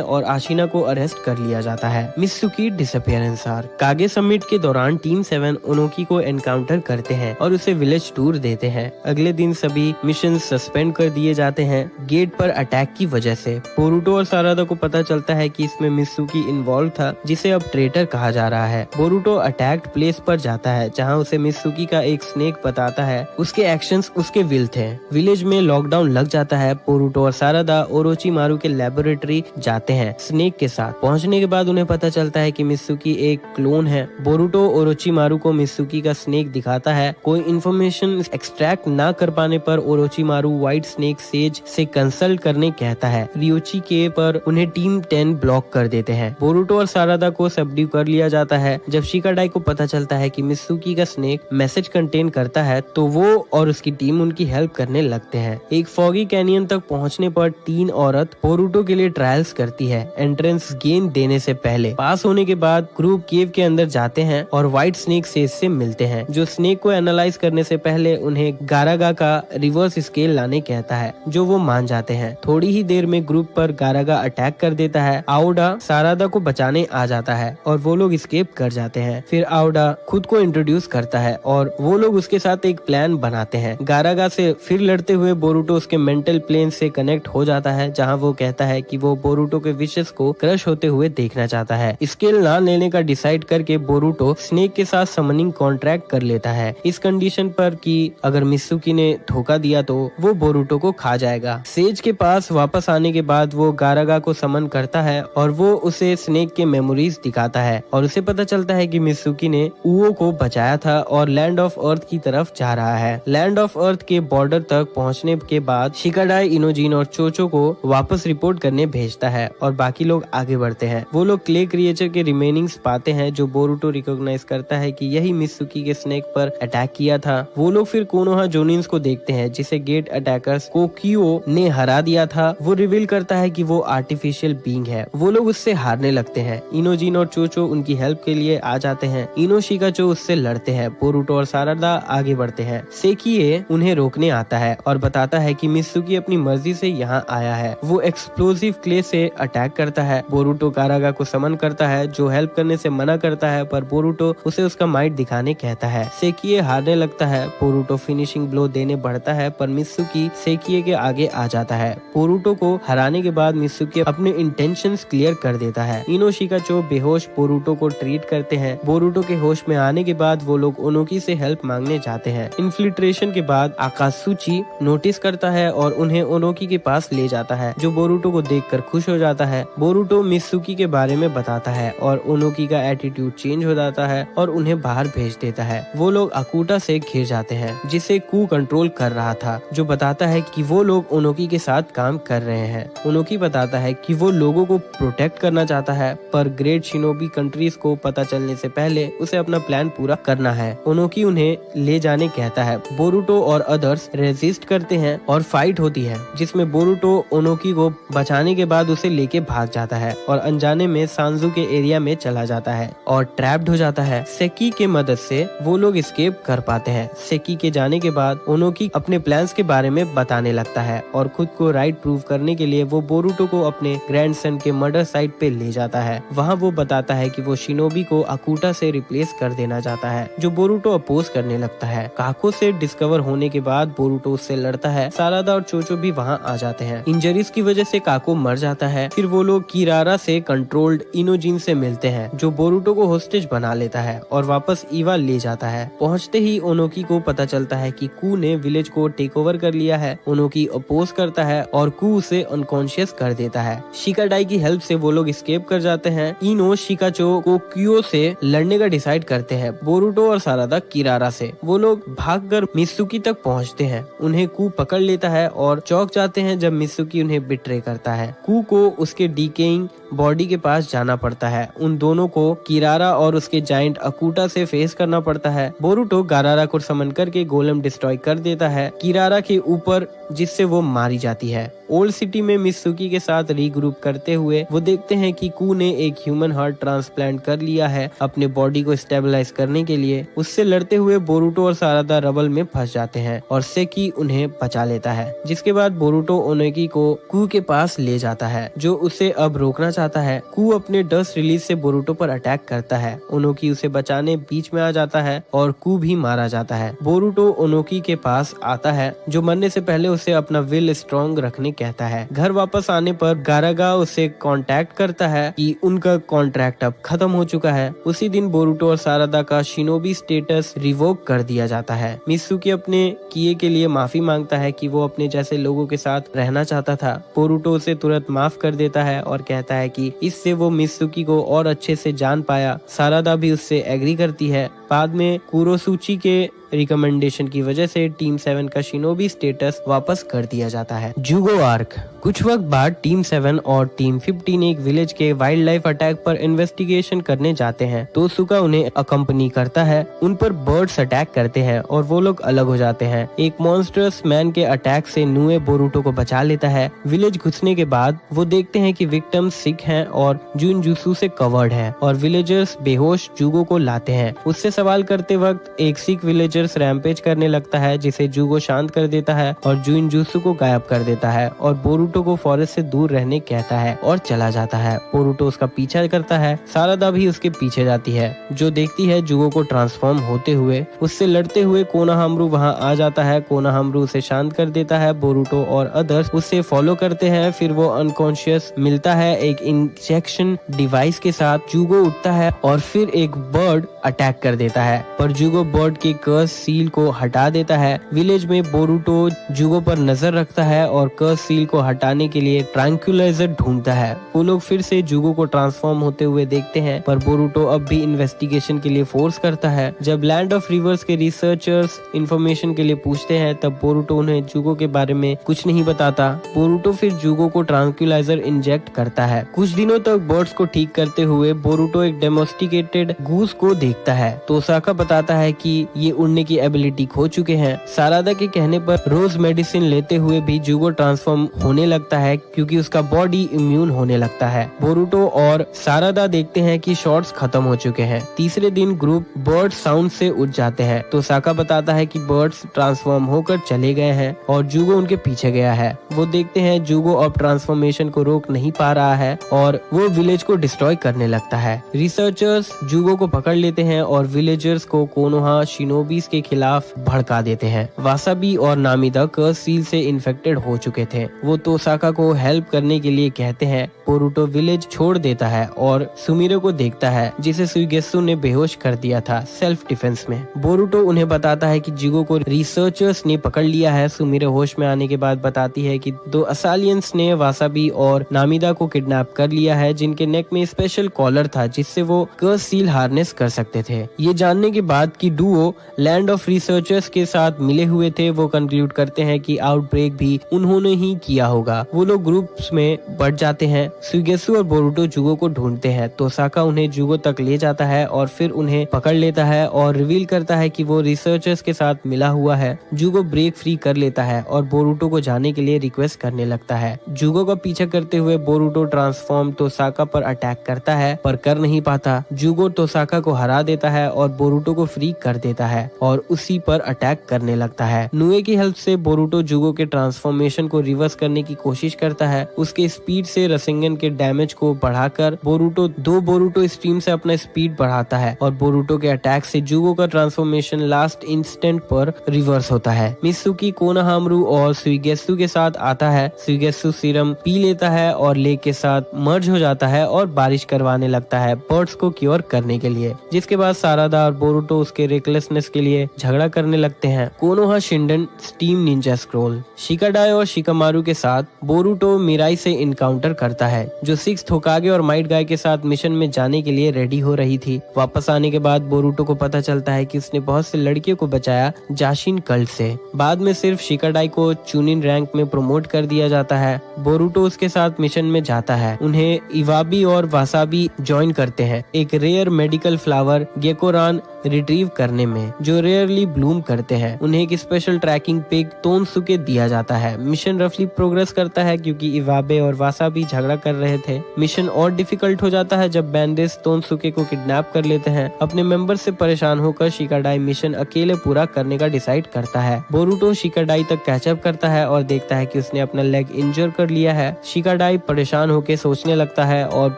और आशिना को अरेस्ट कर लिया जाता है। मित्सुकी डिसअपियरेंस आर्क। कागे समिट के दौरान टीम 7 ओनोकी को एनकाउंटर करते हैं और उसे विलेज टूर देते हैं। अगले दिन सभी मिशन सस्पेंड कर दिए जाते हैं गेट पर अटैक की वजह से। बोरुटो और सारादा को पता चलता है कि इसमें मित्सुकी इन्वॉल्व था, जिसे अब ट्रेटर कहा जा रहा है। बोरुटो अटैक्ड प्लेस पर जाता है जहां उसे मित्सुकी का एक स्नेक बताता है उसके एक्शंस उसके विल थे। विलेज में लॉकडाउन लग जाता है। बोरुटो और सारादा ओरोचिमारू के लेबोरेटरी जाते हैं स्नेक के साथ। पहुंचने के बाद उन्हें पता चलता है कि मित्सुकी एक क्लोन है। बोरुटो ओरोचिमारू को मित्सुकी का स्नेक दिखाता है। कोई इन्फॉर्मेशन एक्सट्रैक्ट ना कर पाने पर ओरोचिमारू व्हाइट स्नेक सेज से कंसल्ट करने कहता है। रियोची के पर उन्हें टीम 10 ब्लॉक कर देते हैं। बोरुटो और सारादा को सबड्यू कर लिया जाता है। जब शिकाडाई को पता चलता है कि मित्सुकी का स्नेक मैसेज कंटेन करता है तो वो और उसकी टीम उनकी हेल्प करने लगते हैं। एक फॉगी कैनियन तक पहुंचने पर 3 औरत बोरुटो के लिए ट्रायल्स करती है एंट्रेंस गेम देने से पहले। पास होने के बाद ग्रुप केव के अंदर जाते हैं और व्हाइट स्नेक सेज से मिलते हैं, जो स्नेक को एनालाइज करने से पहले उन्हें गारागा का रिवर्स स्केल लाने कहता है, जो वो मान जाते हैं। थोड़ी ही देर में ग्रुप पर गारागा अटैक कर देता है। आओडा सारादा को बचाने आ जाता है और वो लोग एस्केप कर जाते हैं। फिर आओडा खुद को इंट्रोड्यूस करता है और वो लोग उसके साथ एक प्लान बनाते हैं। गारागा से फिर लड़ते हुए बोरुटो उसके मेंटल प्लेन से कनेक्ट हो जाता है, जहां वो कहता है कि वो बोरुटो के विशेस को क्रश होते हुए देखना चाहता है। स्केल ना लेने का डिसाइड करके बोरुटो स्नेक के साथ समनिंग कॉन्ट्रैक्ट कर लेता है, इस कंडीशन पर कि अगर मित्सुकी ने धोखा दिया तो वो बोरुटो को खा जाएगा। सेज के पास वापस आने के बाद वो गारागा को समन करता है और वो उसे स्नेक के मेमोरीज दिखाता है और उसे पता चलता है कि मित्सुकी ने उओ को बचाया था और लैंड ऑफ अर्थ की तरफ जा रहा है। लैंड ऑफ अर्थ के बॉर्डर तक पहुंचने के बाद शिकाडाई इनोजिन और चोचो को वापस रिपोर्ट करने भेजता है और बाकी लोग आगे बढ़ते हैं। वो लोग क्ले क्रिएचर के रिमेनिंग्स पाते हैं, जो बोरुटो रिकॉग्नाइज करता है कि यही मित्सुकी के स्नेक पर अटैक किया था। वो लोग फिर कोनोहा जोनिन्स को देखते हैं, जिसे गेट अटैकर्स कोकियो ने हरा दिया था। वो रिवील करता है कि वो आर्टिफिशियल बीइंग है। वो लोग उससे हारने लगते हैं। इनोजिन और चोचो उनकी हेल्प के लिए आ जाते हैं। इनोशिकाचो उससे लड़ते हैं। बोरुटो और सारादा आगे बढ़ते हैं। सेकिए उन्हें रोकने आता है और बताता है कि मित्सुकी अपनी मर्जी से यहाँ आया है। वो एक्सप्लोसिव क्ले से अटैक करता है। बोरुटो गारागा को समन करता है, जो हेल्प करने से मना करता है, पर बोरुटो उसे उसका माइट दिखाने कहता है। सेकिए हारने लगता है। बोरुटो फिनिशिंग ब्लो देने बढ़ता है, पर मित्सुकी सेकिए के आगे आ जाता है। बोरुटो को हराने के बाद मित्सुकी अपने इंटेंशंस क्लियर कर देता है। इनोशिकाचो बेहोश बोरुटो को ट्रीट करते हैं। बोरुटो के होश में आने के बाद वो लोग ओनोकी से हेल्प मांगने जाते हैं। इन्फिल्ट्रेशन के बाद आकाशुची नोटिस करता है और उन्हें ओनोकी के पास ले जाता है, जो बोरुटो को देखकर खुश हो जाता है। बोरुटो मित्सुकी के बारे में बताता है और ओनोकी का एटीट्यूड चेंज हो जाता है और उन्हें बाहर भेज देता है। वो लोग अकूटा से घिर जाते हैं, जिसे कू कंट्रोल कर रहा था, जो बताता है कि वो लोग ओनोकी के साथ काम कर रहे हैं। ओनोकी बताता है कि वो लोगों को प्रोटेक्ट करना चाहता है, पर ग्रेट शिनोबी कंट्रीज को पता चलने से पहले उसे अपना प्लान पूरा करना है। ओनोकी उन्हें ले जाने कहता है। बोरुटो और अदर्स रेजिस्ट करते हैं और फाइट होती है, जिसमें बोरुटो ओनोकी को बचाने के बाद उसे लेके भाग जाता है और अनजाने में सांजू के एरिया में चला जाता है और ट्रैप्ड हो जाता है। सेकी के मदद से वो लोग एस्केप कर पाते हैं। सेकी के जाने के बाद ओनोकी अपने प्लान्स के बारे में बताने लगता है और खुद को राइट प्रूव करने के लिए वो बोरुटो को अपने ग्रैंडसन के मर्डर साइट पे ले जाता है। वहाँ वो बताता है कि वो शिनोबी को अकूटा से रिप्लेस कर देना चाहता है, जो बोरुटो अपोज करने लगता है। काको से डिस्कवर होने के बाद बोरुटो उससे लड़ता है। सारादा और चोचो भी वहाँ आ जाते हैं। इंजरीज की वजह से काको मर जाता है। फिर वो लोग किरारा से कंट्रोल्ड इनोजिन से मिलते हैं, जो बोरुटो को होस्टेज बना लेता है और वापस ईवा ले जाता है। पहुंचते ही ओनोकी को पता चलता है कि कू ने विलेज को टेक ओवर कर लिया है। ओनोकी अपोज करता है और कू उसे अनकॉन्शियस कर देता है। शिकाडाई की हेल्प से वो लोग एस्केप कर जाते हैं। इनो शिकाचो को क्यो से लड़ने का डिसाइड करते हैं। बोरुटो और सारादा किरारा से। वो लोग भागकर मित्सुकी तक पहुंचते हैं। उन्हें कू पकड़ लेता है और चौंक जाते हैं जब मित्सुकी उन्हें बिट्रे करता है। कू को उसके डीकेइंग बॉडी के पास जाना पड़ता है। उन दोनों को किरारा और उसके जायंट अकूटा से फेस करना पड़ता है। बोरुटो गारारा को समन करके गोलम डिस्ट्रॉय कर देता है किरारा के ऊपर, जिससे वो मारी जाती है। ओल्ड सिटी में मित्सुकी के साथ रीग्रुप करते हुए वो देखते हैं कि कू ने एक ह्यूमन हार्ट ट्रांसप्लांट कर लिया है अपने बॉडी को स्टेबलाइज करने के लिए। उससे लड़ते हुए बोरुटो और सारादा रबल में फंस जाते हैं और सेकी उन्हें बचा लेता है। जिसके बाद बोरुटो ओनेकी को कू के पास ले जाता है, जो उसे अब रोकना चाहता है। कू अपने डस्ट रिलीज से बोरुटो पर अटैक करता है। ओनोकी उसे बचाने बीच में आ जाता है और कू भी मारा जाता है। बोरुटो ओनोकी के पास आता है, जो मरने से पहले उसे अपना विल स्ट्रॉन्ग रखने कहता है। घर वापस आने पर गारागा उसे कांटेक्ट करता है कि उनका कॉन्ट्रैक्ट अब खत्म हो चुका है। उसी दिन बोरुटो और सारादा का शिनोबी स्टेटस रिवोक कर दिया जाता है। मित्सुकी अपने किए के लिए माफी मांगता है कि वो अपने जैसे लोगों के साथ रहना चाहता था। बोरुटो उसे तुरंत माफ कर देता है और कहता है कि इससे वो मित्सुकी को और अच्छे से जान पाया। सारादा भी उससे एग्री करती है। बाद में कुरोसुची के रिकमेंडेशन की वजह से टीम 7 का शिनोबी स्टेटस वापस कर दिया जाता है। जुगो आर्क। कुछ वक्त बाद टीम 7 और टीम 15 एक विलेज के वाइल्ड लाइफ अटैक पर इन्वेस्टिगेशन करने जाते हैं। तो सुका उन्हें अकम्पनी करता है। उन पर बर्ड्स अटैक करते हैं और वो लोग अलग हो जाते हैं। एक मॉन्स्टर्स मैन के अटैक से नुए बोरुटो को बचा लेता है। विलेज घुसने के बाद वो देखते हैं कि विक्टिम सिक हैं और जुनजुत्सु से कवर्ड है और विलेजर्स बेहोश जुगो को लाते हैं। उससे सवाल करते वक्त एक सिक विलेजर्स रैम्पेज करने लगता है, जिसे जुगो शांत कर देता है और जुनजुत्सु को गायब कर देता है और बोरुटो को फॉरेस्ट से दूर रहने कहता है और चला जाता है। बोरुटो उसका पीछा करता है। सारादा भी उसके पीछे जाती है, जो देखती है जुगो को ट्रांसफॉर्म होते हुए। उससे लड़ते हुए कोनोहामारू वहां आ जाता है। कोनोहामारू उसे शांत कर देता है। बोरुटो और अदर्स उससे फॉलो करते हैं। फिर वो अनकॉन्शियस मिलता है एक इंजेक्शन डिवाइस के साथ। जुगो उठता है और फिर एक बर्ड अटैक कर देता है, पर जुगो बर्ड के कर्स सील को हटा देता है। विलेज में बोरुटो जुगो पर नजर रखता है और कर्स सील को हटाने के लिए ट्रैंक्विलाइजर ढूंढता है। वो लोग फिर से जुगो को ट्रांसफॉर्म होते हुए देखते हैं, पर बोरुटो अब भी इन्वेस्टिगेशन के लिए फोर्स करता है। जब लैंड ऑफ रिवर्स के रिसर्चर्स इंफॉर्मेशन के लिए पूछते हैं, तब बोरुटो उन्हें जुगो के बारे में कुछ नहीं बताता। बोरुटो फिर जुगो को ट्रैंक्विलाइजर इंजेक्ट करता है। कुछ दिनों तक बर्ड्स को ठीक करते हुए बोरुटो एक डेमोस्टिकेटेड गूस को देखता है। तोसाका बताता है कि ये उड़ने की एबिलिटी खो चुके हैं। सारादा के कहने पर रोज मेडिसिन लेते हुए भी जुगो ट्रांसफॉर्म होने लगता है, क्योंकि उसका बॉडी इम्यून होने लगता है। बोरुटो और सारादा देखते हैं कि शॉट्स खत्म हो चुके हैं। तीसरे दिन ग्रुप बर्ड साउंड से उठ जाते हैं। तो साका बताता है कि बर्ड्स ट्रांसफॉर्म होकर चले गए हैं और जुगो उनके पीछे गया है। वो देखते हैं जुगो अब ट्रांसफॉर्मेशन को रोक नहीं पा रहा है और वो विलेज को डिस्ट्रॉय करने लगता है। रिसर्चर्स जुगो को पकड़ लेते हैं और विलेजर्स को कोनोहा शिनोबीज के खिलाफ भड़का देते हैं। वासाबी और नामिदा कर्स सील से इन्फेक्टेड हो चुके थे। वो तोसाका को हेल्प करने के लिए कहते हैं। बोरुटो विलेज छोड़ देता है और सुमिरो को देखता है, जिसे सुइगेत्सु ने बेहोश कर दिया था सेल्फ डिफेंस में। बोरुटो उन्हें बताता है कि जुगो को रिसर्चर्स ने पकड़ लिया है। सुमिरो होश में आने के बाद बताती है कि 2 असालियंस ने वासाबी और नामिदा को किडनैप कर लिया है, जिनके नेक में स्पेशल कॉलर था जिससे वो कर्स सील हार्नेस कर सकते थे। ये जानने के बाद कि डुओ लैंड ऑफ रिसर्चर्स के साथ मिले हुए थे, वो कंक्लूड करते हैं कि आउटब्रेक भी उन्होंने ही किया होगा। वो लोग ग्रुप्स में बढ़ जाते हैं। सुइगेत्सु और बोरुटो जुगो को ढूंढते हैं। तोसाका उन्हें जुगो तक ले जाता है और फिर उन्हें पकड़ लेता है और रिवील करता है कि वो रिसर्चर्स के साथ मिला हुआ है। जुगो ब्रेक फ्री कर लेता है और बोरुटो को जाने के लिए रिक्वेस्ट करने लगता है। जुगो का पीछा करते हुए बोरुटो ट्रांसफॉर्म तोसाका पर अटैक करता है पर कर नहीं पाता। जुगो तोसाका को हरा देता है और बोरुटो को फ्री कर देता है और उसी पर अटैक करने लगता है। नुए की हेल्प से बोरुटो जुगो के ट्रांसफॉर्मेशन को रिवर्स करने की कोशिश करता है। उसके स्पीड से रसेंगन के डैमेज को बढ़ाकर बोरुटो स्ट्रीम से अपना स्पीड बढ़ाता है और बोरुटो के अटैक से जुगो का ट्रांसफॉर्मेशन लास्ट इंस्टेंट पर रिवर्स होता है। मित्सुकी कोनोहामारू और सुइगेत्सु के साथ आता है। सुइगेत्सु सीरम पी लेता है और लेक के साथ मर्ज हो जाता है और बारिश करवाने लगता है बर्ड्स को क्योर करने के लिए, जिसके बाद सारादा और बोरुटो उसके रेकलेसनेस के लिए झगड़ा करने लगते हैं। Konoha Shinden steam ninja scroll Shikadai और शिकामारू के साथ बोरुटो मिराई से इनकाउंटर करता है, जो 6th होकागे और माइट गाय के साथ मिशन में जाने के लिए रेडी हो रही थी। वापस आने के बाद बोरुटो को पता चलता है कि उसने बहुत से लड़कियों को बचाया जाशिन कल्ट से। बाद में सिर्फ शिकाडाई को चुनिन रैंक में प्रमोट कर दिया जाता है। बोरुटो उसके साथ मिशन में जाता है। उन्हें इवाबी और वासाबी ज्वाइन करते हैं एक रेयर मेडिकल फ्लावर गेकोरान रिट्रीव करने में, जो रेयरली ब्लूम करते हैं। उन्हें एक स्पेशल ट्रैकिंग पिग तोनसुके दिया जाता है। मिशन रफली प्रोग्रेस करता है क्योंकि इवाबे और वासाबी झगड़ा कर रहे थे। मिशन और डिफिकल्ट हो जाता है जब बैंडेज तोनसुके को किडनैप कर लेते हैं। अपने मेंबर से परेशान होकर शिकाडाई मिशन अकेले पूरा करने का डिसाइड करता है। बोरुटो शिकाडाई तक कैचअप करता है और देखता है कि उसने अपना लेग इंजर कर लिया है। शिकाडाई परेशान होकर सोचने लगता है और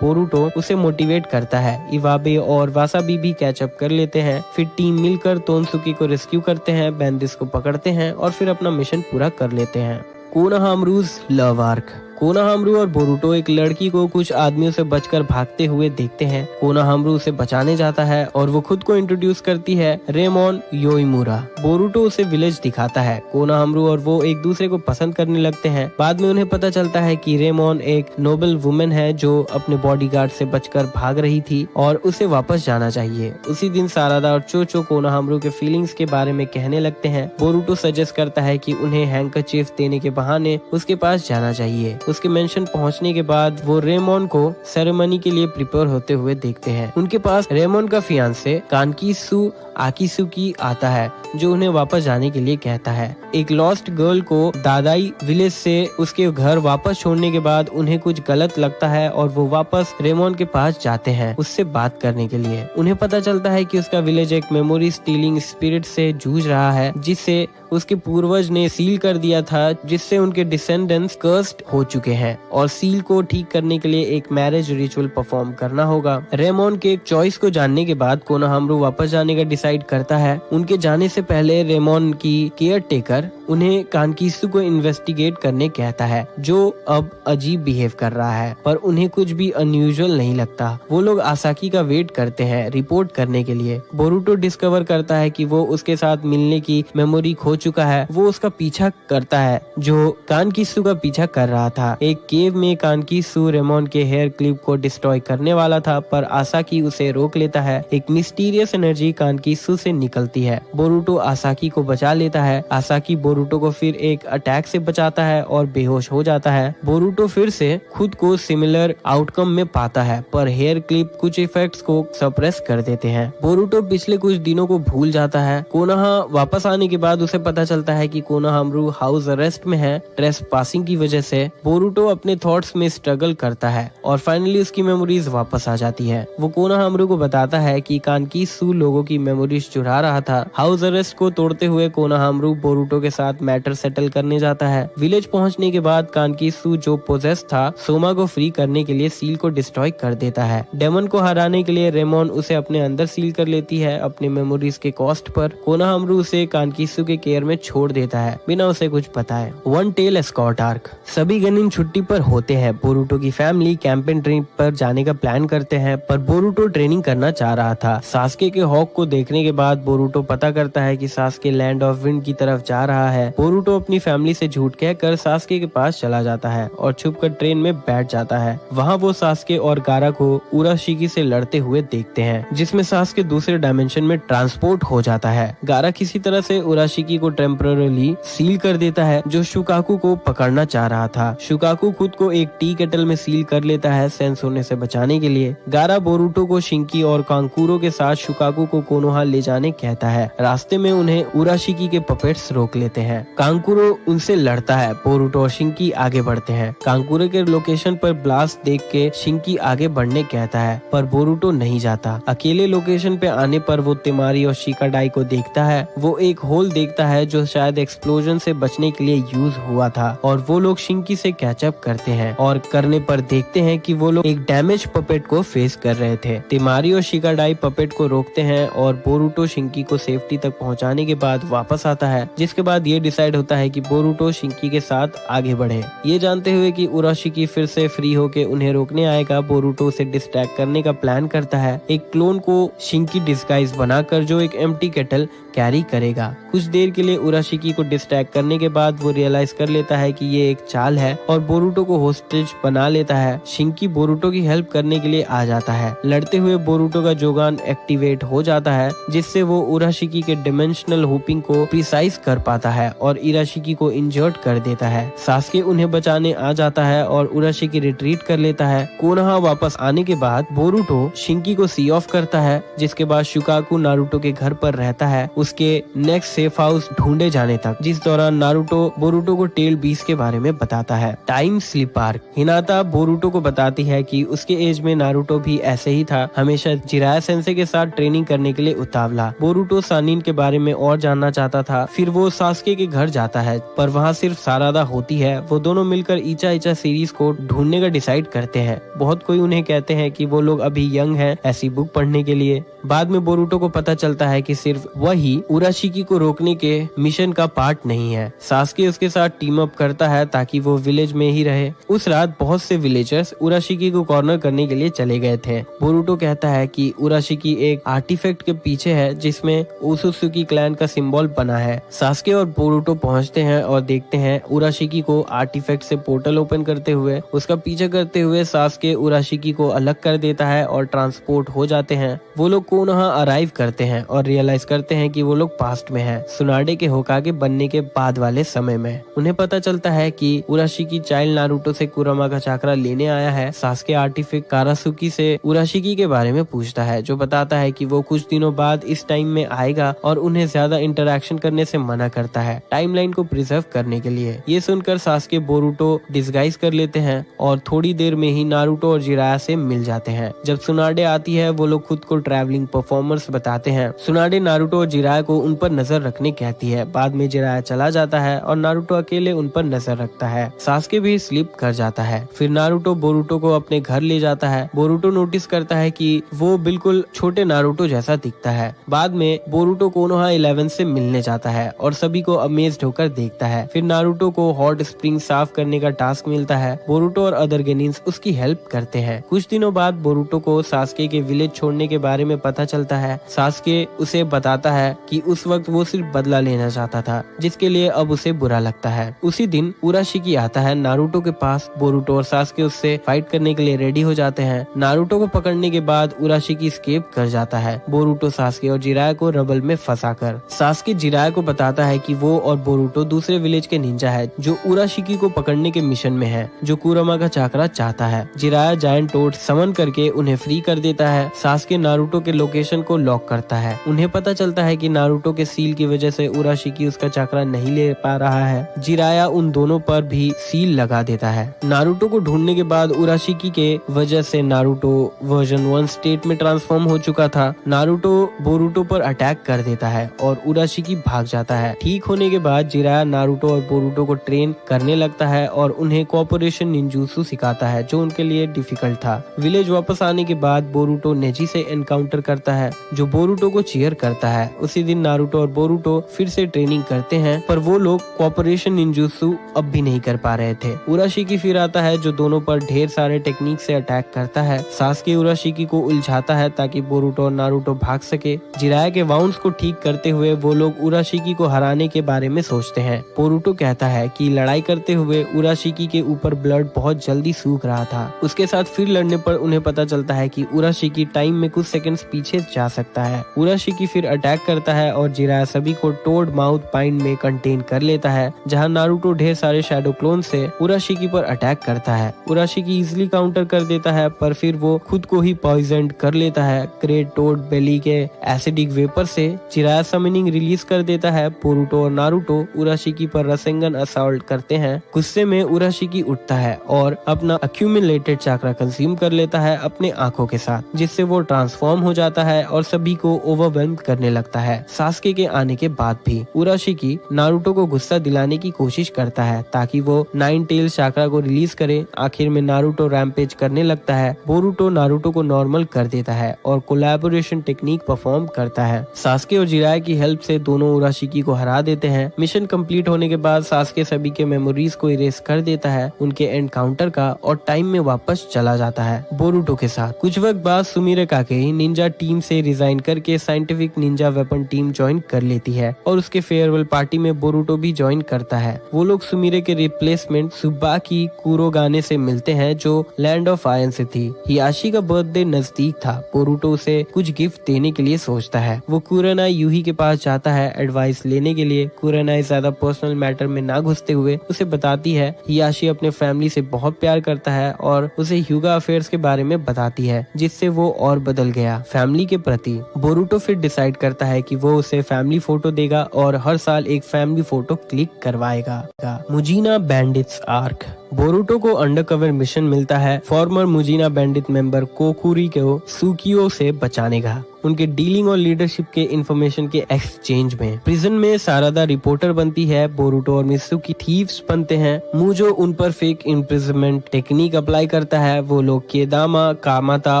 बोरुटो उसे मोटिवेट करता है। इवाबे और वासाबी भी कैचअप कर लेते हैं। फिर टीम मिलकर तोनसुकी को रेस्क्यू करते हैं, बैंडिस को पकड़ते हैं और फिर अपना मिशन पूरा कर लेते हैं। कोनोहामारूज लव आर्क कोनोहामारू और बोरुटो एक लड़की को कुछ आदमियों से बचकर भागते हुए देखते हैं। कोनोहामारू उसे बचाने जाता है और वो खुद को इंट्रोड्यूस करती है रेमोन योइमुरा। बोरुटो उसे विलेज दिखाता है। कोनोहामारू और वो एक दूसरे को पसंद करने लगते हैं। बाद में उन्हें पता चलता है कि रेमोन एक नोबल वुमेन है जो अपने बॉडीगार्ड से बचकर भाग रही थी और उसे वापस जाना चाहिए। उसी दिन सारादा और चोचो कोनोहामारू के फीलिंग्स के बारे में कहने लगते हैं। बोरुटो सजेस्ट करता है कि उन्हें हैंकरचीफ देने के बहाने उसके पास जाना चाहिए। उसके मेंशन पहुंचने के बाद वो रेमोन को सेरेमनी के लिए प्रिपेयर होते हुए देखते हैं। उनके पास रेमोन का फियांसे कानकीसु आकिसुकी आता है, जो उन्हें वापस जाने के लिए कहता है। एक लॉस्ट गर्ल को दादाई विलेज से उसके घर वापस छोड़ने के बाद उन्हें कुछ गलत लगता है और वो वापस रेमोन के पास जाते हैं उससे बात करने के लिए। उन्हें पता चलता है कि उसका विलेज एक मेमोरी स्टीलिंग स्पिरिट से जूझ रहा है, जिससे उसके पूर्वज ने सील कर दिया था, जिससे उनके डिसेंडेंट्स कर्स्ड हो चुके हैं और सील को ठीक करने के लिए एक मैरिज रिचुअल परफॉर्म करना होगा। रेमोन के चॉइस को जानने के बाद कोनोहामारू वापस जाने का डिसाइड करता है। उनके जाने से पहले रेमोन की केयर टेकर उन्हें कानकीसु को इन्वेस्टिगेट करने कहता है, जो अब अजीब बिहेव कर रहा है, पर उन्हें कुछ भी अनयूजुअल नहीं लगता। वो लोग आसाकी का वेट करते हैं रिपोर्ट करने के लिए। बोरुटो डिस्कवर करता है कि वो उसके साथ मिलने की मेमोरी खो चुका है। वो उसका पीछा करता है जो कानकीसु का पीछा कर रहा था। एक केव में कानकीसु रेमोन के हेयर क्लिप को डिस्ट्रॉय करने वाला था, पर आसाकी उसे रोक लेता है। एक मिस्टीरियस एनर्जी कानकीसु से निकलती है। बोरुटो आसाकी को बचा लेता है। आसाकी बोरुटो को फिर एक अटैक से बचाता है और बेहोश हो जाता है। बोरुटो फिर से खुद को सिमिलर आउटकम में पाता है, पर हेयर क्लिप कुछ इफेक्ट्स को सप्रेस कर देते हैं। बोरुटो पिछले कुछ दिनों को भूल जाता है। कोनोहा वापस आने के बाद उसे पता चलता है कि कोनोहामारू हाउस अरेस्ट में है ट्रेस पासिंग की वजह से। बोरुटो अपने थॉट्स में स्ट्रगल करता है और फाइनली उसकी मेमोरीज वापस आ जाती है। वो कोनोहामारू को बताता है कि कानकीसु लोगों की मेमोरीज चुरा रहा था। हाउस अरेस्ट को तोड़ते हुए कोनोहामारू बोरुटो के साथ मैटर सेटल करने जाता है। विलेज पहुंचने के बाद कानकीसु जो पोजेस था, सोमा को फ्री करने के लिए सील को डिस्ट्रॉय कर देता है। डेमन को हराने के लिए रेमोन उसे अपने अंदर सील कर लेती है अपने मेमोरीज के कॉस्ट पर। कोनोहामारू उसे कानकीसु के केयर में छोड़ देता है बिना उसे कुछ बताए। वन टेल एस्कॉर्ट आर्क सभी गनिन छुट्टी पर होते हैं। बोरुटो की फैमिली कैंपेन ट्रिप पर जाने का प्लान करते हैं, पर बोरुटो ट्रेनिंग करना चाह रहा था। सास्के के हॉक को देखने के बाद बोरुटो पता करता है कि सास्के लैंड ऑफ विंड की तरफ जा रहा है। बोरुटो अपनी फैमिली से झूठ कहकर सास्के के पास चला जाता है और छुपकर ट्रेन में बैठ जाता है। वहाँ वो सास्के और गारा को उराशिकी से लड़ते हुए देखते हैं, जिसमें सास्के दूसरे डायमेंशन में ट्रांसपोर्ट हो जाता है। गारा किसी तरह से उराशिकी को टेम्पररी सील कर देता है, जो शुकाकू को पकड़ना चाह रहा था। शुकाकू खुद को एक टी केटल में सील कर लेता है सेंस होने से बचाने के लिए। गारा बोरुटो को शिंकी और कांकुरो के साथ शुकाकू को कोनोहा ले जाने कहता है। रास्ते में उन्हें उराशिकी के पपेट्स रोक लेते हैं। हैं। कांकुरो उनसे लड़ता है। बोरुटो और शिंकी आगे बढ़ते हैं। कांकुरो के लोकेशन पर ब्लास्ट देख के शिंकी आगे बढ़ने कहता है, पर बोरुटो नहीं जाता। अकेले लोकेशन पे आने पर वो तिमारी और शिकाडाई को देखता है। वो एक होल देखता है जो शायद एक्सप्लोजन से बचने के लिए यूज हुआ था, और वो लोग शिंकी से कैचअप करते हैं और करने पर देखते हैं कि वो लोग एक डैमेज पपेट को फेस कर रहे थे। तिमारी और शिकाडाई पपेट को रोकते हैं और बोरुटो शिंकी को सेफ्टी तक पहुंचाने के बाद वापस आता है, जिसके बाद ये डिसाइड होता है कि बोरुटो शिंकी के साथ आगे बढ़े। ये जानते हुए कि उराशिकी फिर से फ्री होके उन्हें रोकने आएगा, बोरुटो उसे डिस्ट्रैक्ट करने का प्लान करता है। एक क्लोन को शिंकी डिस्गाइज बनाकर जो एक एम्प्टी केटल कैरी करेगा। कुछ देर के लिए उराशिकी को डिस्ट्रैक्ट करने के बाद वो रियलाइज कर लेता है कि ये एक चाल है और बोरुटो को होस्टेज बना लेता है। शिंकी बोरुटो की हेल्प करने के लिए आ जाता है। लड़ते हुए बोरुटो का जोगान एक्टिवेट हो जाता है, जिससे वो उराशिकी के डिमेंशनल होपिंग को प्रिसाइज कर पाता है और इराशिकी को इंजर्ड कर देता है। सास्के उन्हें बचाने आ जाता है और उराशिकी रिट्रीट कर लेता है। कोनोहा वापस आने के बाद बोरुटो शिंकी को सी ऑफ करता है, जिसके बाद शुकाकू नारुतो के घर पर रहता है उसके नेक्स्ट सेफ हाउस ढूंढे जाने तक, जिस दौरान नारुतो बोरुटो को टेल बीस्ट के बारे में बताता है। Time slip arc. हिनाता बोरुटो को बताती है कि उसके एज में नारुतो भी ऐसे ही था, हमेशा जिराया सेंसे के साथ ट्रेनिंग करने के लिए उतावला। बोरुटो सानिन के बारे में और जानना चाहता था। फिर वो सास्के के घर जाता है, पर वहाँ सिर्फ सारादा होती है। वो दोनों मिलकर इचा इचा सीरीज को ढूंढने का डिसाइड करते हैं। बहुत कोई उन्हें कहते हैं कि वो लोग अभी यंग हैं ऐसी बुक पढ़ने के लिए। बाद में बोरुटो को पता चलता है कि सिर्फ वही उराशिकी को रोकने के मिशन का पार्ट नहीं है। सास्के उसके साथ टीम अप करता है ताकि वो विलेज में ही रहे। उस रात बहुत से विलेजर्स उराशिकी को कॉर्नर करने के लिए चले गए थे। बोरुटो कहता है कि उराशिकी एक आर्टिफैक्ट के पीछे है जिसमें ओसुत्सुकी क्लैन का सिंबल बना है। सास्के और बोरुटो पहुंचते हैं और देखते हैं उराशिकी को आर्टिफैक्ट से पोर्टल ओपन करते हुए। उसका पीछा करते हुए सास्के उराशिकी को अलग कर देता है और ट्रांसपोर्ट हो जाते हैं। वो लोग कोनोहा अराइव करते हैं और रियलाइज करते हैं कि वो लोग पास्ट में हैं, सुनाडे के होकागे बनने के बाद वाले समय में। उन्हें पता चलता है कि उराशिकी चाइल्ड नारुतो से कुरामा का चाकरा लेने आया है। सास्के आर्टिफैक्ट कारासुकी से उराशिकी के बारे में पूछता है, जो बताता है कि वो कुछ दिनों बाद इस टाइम में आएगा और उन्हें ज्यादा इंटरेक्शन करने से मना करता है, टाइमलाइन को प्रिजर्व करने के लिए। ये सुनकर सास्के बोरुटो डिस्गाइज कर लेते हैं और थोड़ी देर में ही नारुतो और जिराया से मिल जाते हैं। जब सुनाडे आती है वो लोग खुद को ट्रैवलिंग परफॉर्मर्स बताते हैं। सुनाडे नारुतो और जिराया को उन पर नजर रखने कहती है। बाद में जिराया चला जाता है और नारुतो अकेले उन पर नजर रखता है। सास्के भी स्लिप कर जाता है। फिर नारुतो बोरुटो को अपने घर ले जाता है। बोरुटो नोटिस करता है कि वो बिल्कुल छोटे नारुतो जैसा दिखता है। बाद में बोरुटो कोनोहा 11 से मिलने जाता है और सभी को अमेज्ड होकर देखता है। फिर नारुतो को हॉट स्प्रिंग साफ करने का टास्क मिलता है। बोरुटो और अदर गेनिन्स उसकी हेल्प करते हैं। कुछ दिनों बाद बोरुटो को सास्के के विलेज छोड़ने के बारे में पता चलता है। सास्के उसे बताता है कि उस वक्त वो सिर्फ बदला लेना चाहता था, जिसके लिए अब उसे बुरा लगता है। उसी दिन उराशिकी आता है नारुतो के पास। बोरुटो और सास्के उससे फाइट करने के लिए रेडी हो जाते हैं। नारुतो को पकड़ने के बाद उराशिकी एस्केप कर जाता है, बोरुटो सास्के और जिराया को रबल में फंसाकर। सास्के जिराया को बताता है कि वो और बोरुटो दूसरे विलेज के निंजा है जो उराशिकी को पकड़ने के मिशन में है, जो कुरामा का चाकरा चाहता है। जिराया जायंट टोड समन करके उन्हें फ्री कर देता है। सास्के नारुतो के लोकेशन को लॉक करता है। उन्हें पता चलता है कि नारुतो के सील की वजह से उराशिकी उसका चाकरा नहीं ले पा रहा है। जिराया उन दोनों पर भी सील लगा देता है। नारुतो को ढूंढने के बाद उराशिकी के वजह से नारुतो वर्जन 1 स्टेट में ट्रांसफॉर्म हो चुका था। नारुतो बोरुटो पर अटैक कर देता है और उराशिकी भाग जाता है। ठीक होने के बाद जिराया नारुतो और बोरुटो को ट्रेन करने लगता है और उन्हें कोऑपरेशन निंजुत्सु सिखाता है, जो उनके लिए डिफिकल्ट था। विलेज वापस आने के बाद बोरुटो नेजी से एनकाउंटर करता है, जो बोरुटो को चीयर करता है। उसी दिन नारुतो और बोरुटो फिर से ट्रेनिंग करते हैं, पर वो लोग कोऑपरेशन निंजुत्सु अब भी नहीं कर पा रहे थे। उराशिकी फिर आता है, जो दोनों पर ढेर सारे टेक्निक से अटैक करता है। सास्के उराशिकी को उलझाता है ताकि बोरुटो और नारुतो भाग सके। जिराया के वाउंड्स को ठीक करते हुए वो लोग उराशिकी को हराने के बारे में सोचते हैं। बोरुटो कहता है कि लड़ाई करते हुए उराशिकी के ऊपर ब्लड बहुत जल्दी सूख रहा था। उसके साथ फिर लड़ने पर उन्हें पता चलता है कि उराशिकी टाइम में कुछ सेकंड्स पीछे जा सकता है। उराशिकी फिर अटैक करता है और जिराया सभी को टोड माउथ पाइन में कंटेन कर लेता है, जहाँ नारुतो ढेर सारे शैडो क्लोन से उराशिकी पर अटैक करता है। उराशिकी इजिली काउंटर कर देता है, पर फिर वो खुद को ही पॉइजन कर लेता है। ग्रेट टोड बेली के एसिडिक वेपर से जिराया समनिंग रिलीज कर देता है। बोरुटो और नारुतो उराशिकी पर रसेंगन असॉल्ट करते हैं। गुस्से में उराशिकी उठता है और अपना अक्यूमुलेटेड चाक्रा कंज्यूम कर लेता है अपने आंखों के साथ, जिससे वो ट्रांसफॉर्म हो जाता है और सभी को ओवरवेल्म करने लगता है। सास्के के आने के बाद भी उराशिकी नारुतो को गुस्सा दिलाने की कोशिश करता है ताकि वो नाइन टेल चाक्रा को रिलीज करे। आखिर में नारुतो रैम्पेज करने लगता है। बोरुटो नारुतो को नॉर्मल कर देता है और कोलैबोरेशन टेक्निक परफॉर्म करता है। सास्के और जिराया की हेल्प से दोनों उराशिकी को हरा देते हैं। मिशन कंप्लीट होने के बाद सास्के सभी के मेमोरीज को इरेज कर देता है, उनके एनकाउंटर का, और टाइम में वापस चला जाता है बोरुटो के साथ। कुछ वक्त बाद सुमिरे काकेई निंजा टीम से रिजाइन करके scientific Ninja weapon team join कर लेती है और उसके फेयरवेल पार्टी में बोरुटो भी ज्वाइन करता है। वो लोग सुमिरे के रिप्लेसमेंट सुबाकी कुरोगाने से मिलते हैं, जो लैंड ऑफ आयन से थी। हियाशी का बर्थडे नजदीक था। बोरुटो उसे कुछ गिफ्ट देने के लिए सोचता है। वो कुरानाई यूही के पास जाता है एडवाइस लेने के लिए। कुरानाई ज्यादा पर्सनल मैटर में ना घुसते हुए उसे बताती है हियाशी अपने फैमिली से बहुत प्यार करता है और उसे ह्यूगा अफेयर्स के बारे में बताती है, जिससे वो और बदल गया फैमिली के प्रति। बोरुटो फिर डिसाइड करता है कि वो उसे फैमिली फोटो देगा और हर साल एक फैमिली फोटो क्लिक करवाएगा। मुजीना बैंडिट्स आर्क। बोरुटो को अंडरकवर मिशन मिलता है फॉर्मर मुजीना बैंडिट मेंबर कोकुरी को सुकियो से बचाने का, उनके डीलिंग और लीडरशिप के इंफॉर्मेशन के एक्सचेंज में। प्रिजन में सारादा रिपोर्टर बनती है। बोरुटो और मित्सुकी थीव्स बनते हैं। मुजो उन पर फेक इम्प्रिजनमेंट टेक्निक अप्लाई करता है। वो लोग केदामा, कामाता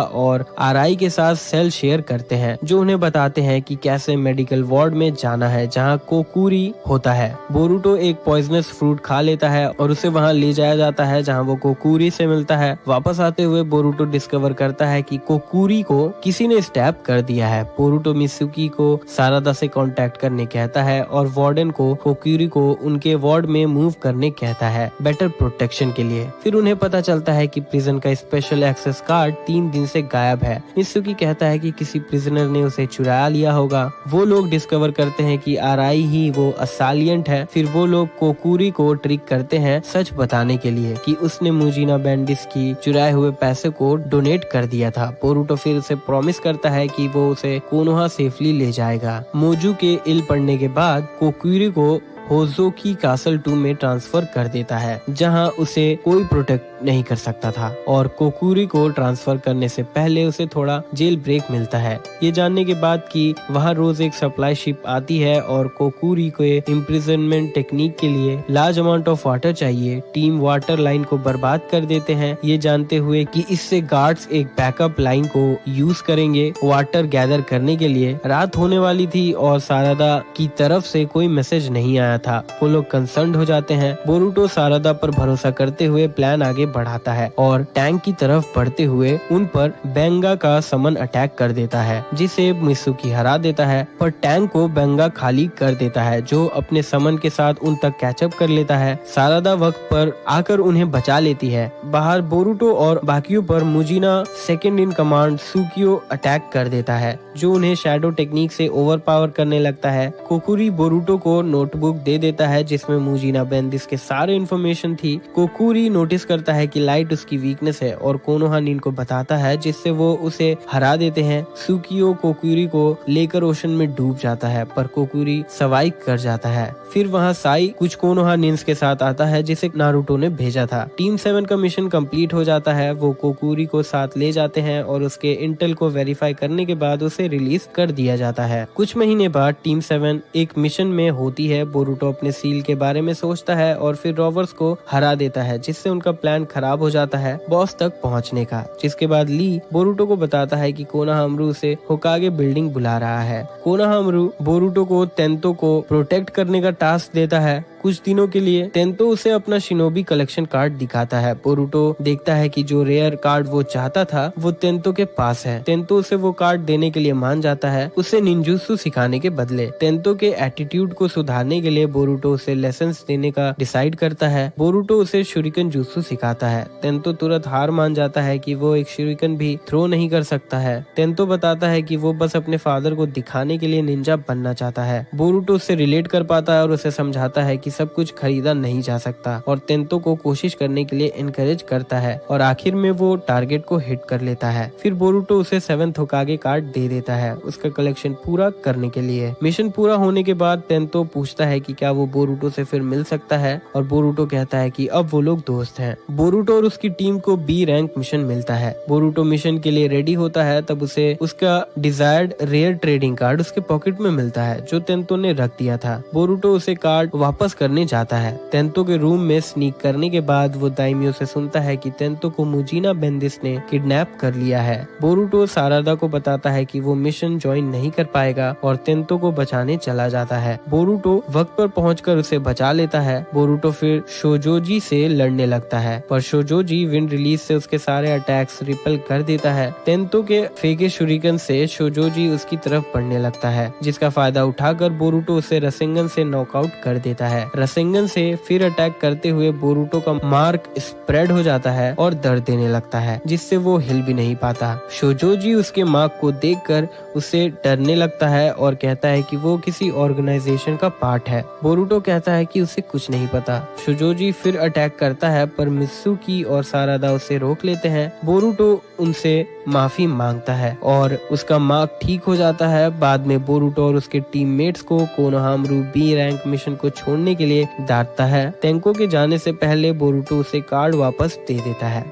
और आराई के साथ सेल शेयर करते हैं, जो उन्हें बताते हैं कि कैसे मेडिकल वार्ड में जाना है जहां कोकुरी होता है। बोरुटो एक पॉइजनस फ्रूट खा लेता है और उसे वहां ले जाया जाता है जहां वो कोकुरी से मिलता है। वापस आते हुए बोरुटो डिस्कवर करता है कि कोकुरी को किसी ने स्टैब कर दिया है। बोरुटो मित्सुकी को सारादा से कांटेक्ट करने कहता है और वार्डन को कोकुरी को उनके वार्ड में मूव करने कहता है बेटर प्रोटेक्शन के लिए। फिर उन्हें पता चलता है कि प्रिजन का स्पेशल एक्सेस कार्ड 3 दिन से गायब है। मित्सुकी कहता है कि किसी प्रिजनर ने उसे चुरा लिया होगा। वो लोग डिस्कवर करते हैं कि आराई ही वो असालियंट है। फिर वो लोग कोकुरी को ट्रिक करते हैं सच बताने के लिए कि उसने मुजीना बैंडिस की चुराए हुए पैसे को डोनेट कर दिया था। बोरुटो फिर उसे प्रॉमिस करता है कि वो उसे कोनोहा सेफली ले जाएगा। मोजू के इल पड़ने के बाद कोकुरी को होजोकी कासल 2 में ट्रांसफर कर देता है, जहां उसे कोई प्रोटेक्ट नहीं कर सकता था, और कोकुरी को ट्रांसफर करने से पहले उसे थोड़ा जेल ब्रेक मिलता है, ये जानने के बाद कि वहां रोज एक सप्लाई शिप आती है और कोकुरी को इम्प्रिजनमेंट टेक्निक के लिए लार्ज अमाउंट ऑफ वाटर चाहिए। टीम वाटर लाइन को बर्बाद कर देते हैं, ये जानते हुए कि इससे गार्ड्स एक बैकअप लाइन को यूज करेंगे वाटर गैदर करने के लिए। रात होने वाली थी और सारादा की तरफ से कोई मैसेज नहीं आया था। वो लोग कंसर्न्ड हो जाते हैं। बोरुटो सारादा पर भरोसा करते हुए प्लान आगे बढ़ाता है और टैंक की तरफ बढ़ते हुए उन पर बेंगा का समन अटैक कर देता है, जिसे मित्सुकी हरा देता है, पर टैंक को बेंगा खाली कर देता है, जो अपने समन के साथ उन तक कैचअप कर लेता है। सारादा वक्त पर आकर उन्हें बचा लेती है। बाहर बोरुटो और बाकियों पर मुजीना सेकंड इन कमांड सुकियो अटैक कर देता है, जो उन्हें शैडो टेक्निक से ओवरपावर करने लगता है। कोकुरी बोरुटो को नोटबुक दे देता है जिसमें मुजीना बैंडिस के सारे इन्फॉर्मेशन थी। कोकुरी नोटिस करता है कि लाइट उसकी वीकनेस है और कोनोहा निन को बताता है, जिससे वो उसे हरा देते हैं। सुकियो कोकुरी को लेकर ओशन में डूब जाता है, पर कोकुरी सर्वाइव कर जाता है। फिर वहाँ साई कुछ कोनोहा निन्स के साथ आता है जिसे नारुतो ने भेजा था। टीम 7 का मिशन कंप्लीट हो जाता है। वो कोकुरी को साथ ले जाते हैं और उसके इंटेल को वेरीफाई करने के बाद उसे रिलीज कर दिया जाता है। कुछ महीने बाद टीम 7 एक मिशन में होती है। बोरुटो अपने सील के बारे में सोचता है और फिर रॉवर्स को हरा देता है, जिससे उनका प्लान खराब हो जाता है बॉस तक पहुंचने का। जिसके बाद ली बोरुटो को बताता है कि कोनोहामारू उसे होकागे बिल्डिंग बुला रहा है। कोनोहामारू बोरुटो को तेंतो को प्रोटेक्ट करने का टास्क देता है। कुछ दिनों के लिए। तेंतो उसे अपना शिनोबी कलेक्शन कार्ड दिखाता है। बोरुटो देखता है कि जो रेयर कार्ड वो चाहता था वो तेंतो के पास है। तेंतो उसे वो कार्ड देने के लिए मान जाता है, उसे निंजुत्सु सिखाने के बदले। तेंतो के एटीट्यूड को सुधारने के लिए बोरुटो उसे लेसन्स देने का डिसाइड करता है। बोरुटो उसे शुरिकन जुत्सु सिखाता है। तेंतो तुरंत हार मान जाता है कि वो एक शुरिकन भी थ्रो नहीं कर सकता है। तेंतो बताता है कि वो बस अपने फादर को दिखाने के लिए निंजा बनना चाहता है। बोरुटो उससे रिलेट कर पाता है और उसे समझाता है कि सब कुछ खरीदा नहीं जा सकता और तेंतो को कोशिश करने के लिए इनकरेज करता है और आखिर में वो टारगेट को हिट कर लेता है। फिर बोरुटो उसे 7th होकागे कार्ड दे देता है उसका कलेक्शन पूरा करने के लिए। मिशन पूरा होने के बाद तेंतो पूछता है कि क्या वो बोरुटो से फिर मिल सकता है और बोरुटो कहता है कि अब वो लोग दोस्त हैं। बोरुटो और उसकी टीम को बी रैंक मिशन मिलता है। बोरुटो मिशन के लिए रेडी होता है तब उसे उसका डिजायर्ड रेयर ट्रेडिंग कार्ड उसके पॉकेट में मिलता है जो तेंतो ने रख दिया था। बोरुटो उसे कार्ड वापस करने जाता है। तेंतो के रूम में स्नीक करने के बाद वो दाइमियो से सुनता है कि तेंतो को मुजीना बेंदिस ने किडनैप कर लिया है। बोरुटो सारादा को बताता है कि वो मिशन ज्वाइन नहीं कर पाएगा और तेंतो को बचाने चला जाता है। बोरुटो वक्त पर पहुंचकर उसे बचा लेता है। बोरुटो फिर शोजोजी से लड़ने लगता है पर शोजोजी विंड रिलीज से उसके सारे अटैक्स रिपेल कर देता है। तेंतो के फेंके शुरिकन से शोजोजी उसकी तरफ बढ़ने लगता है जिसका फायदा उठाकर बोरुटो उसे रसेंगन से नॉकआउट कर देता है। रसेंगन से फिर अटैक करते हुए बोरुटो का मार्क स्प्रेड हो जाता है और दर्द देने लगता है जिससे वो हिल भी नहीं पाता। शोजोजी उसके मार्क को देखकर उसे डरने लगता है और कहता है कि वो किसी ऑर्गेनाइजेशन का पार्ट है। बोरुटो कहता है कि उसे कुछ नहीं पता। शोजोजी फिर अटैक करता है पर मित्सुकी और सारादा उसे रोक लेते हैं। बोरुटो उनसे माफी मांगता है और उसका मार्क ठीक हो जाता है। बाद में बोरुटो और उसके टीममेट्स को कोनोहामारू बी रैंक मिशन को छोड़ने के लिए डांटता है। तेंको के जाने से पहले बोरुटो उसे कार्ड वापस दे देता है।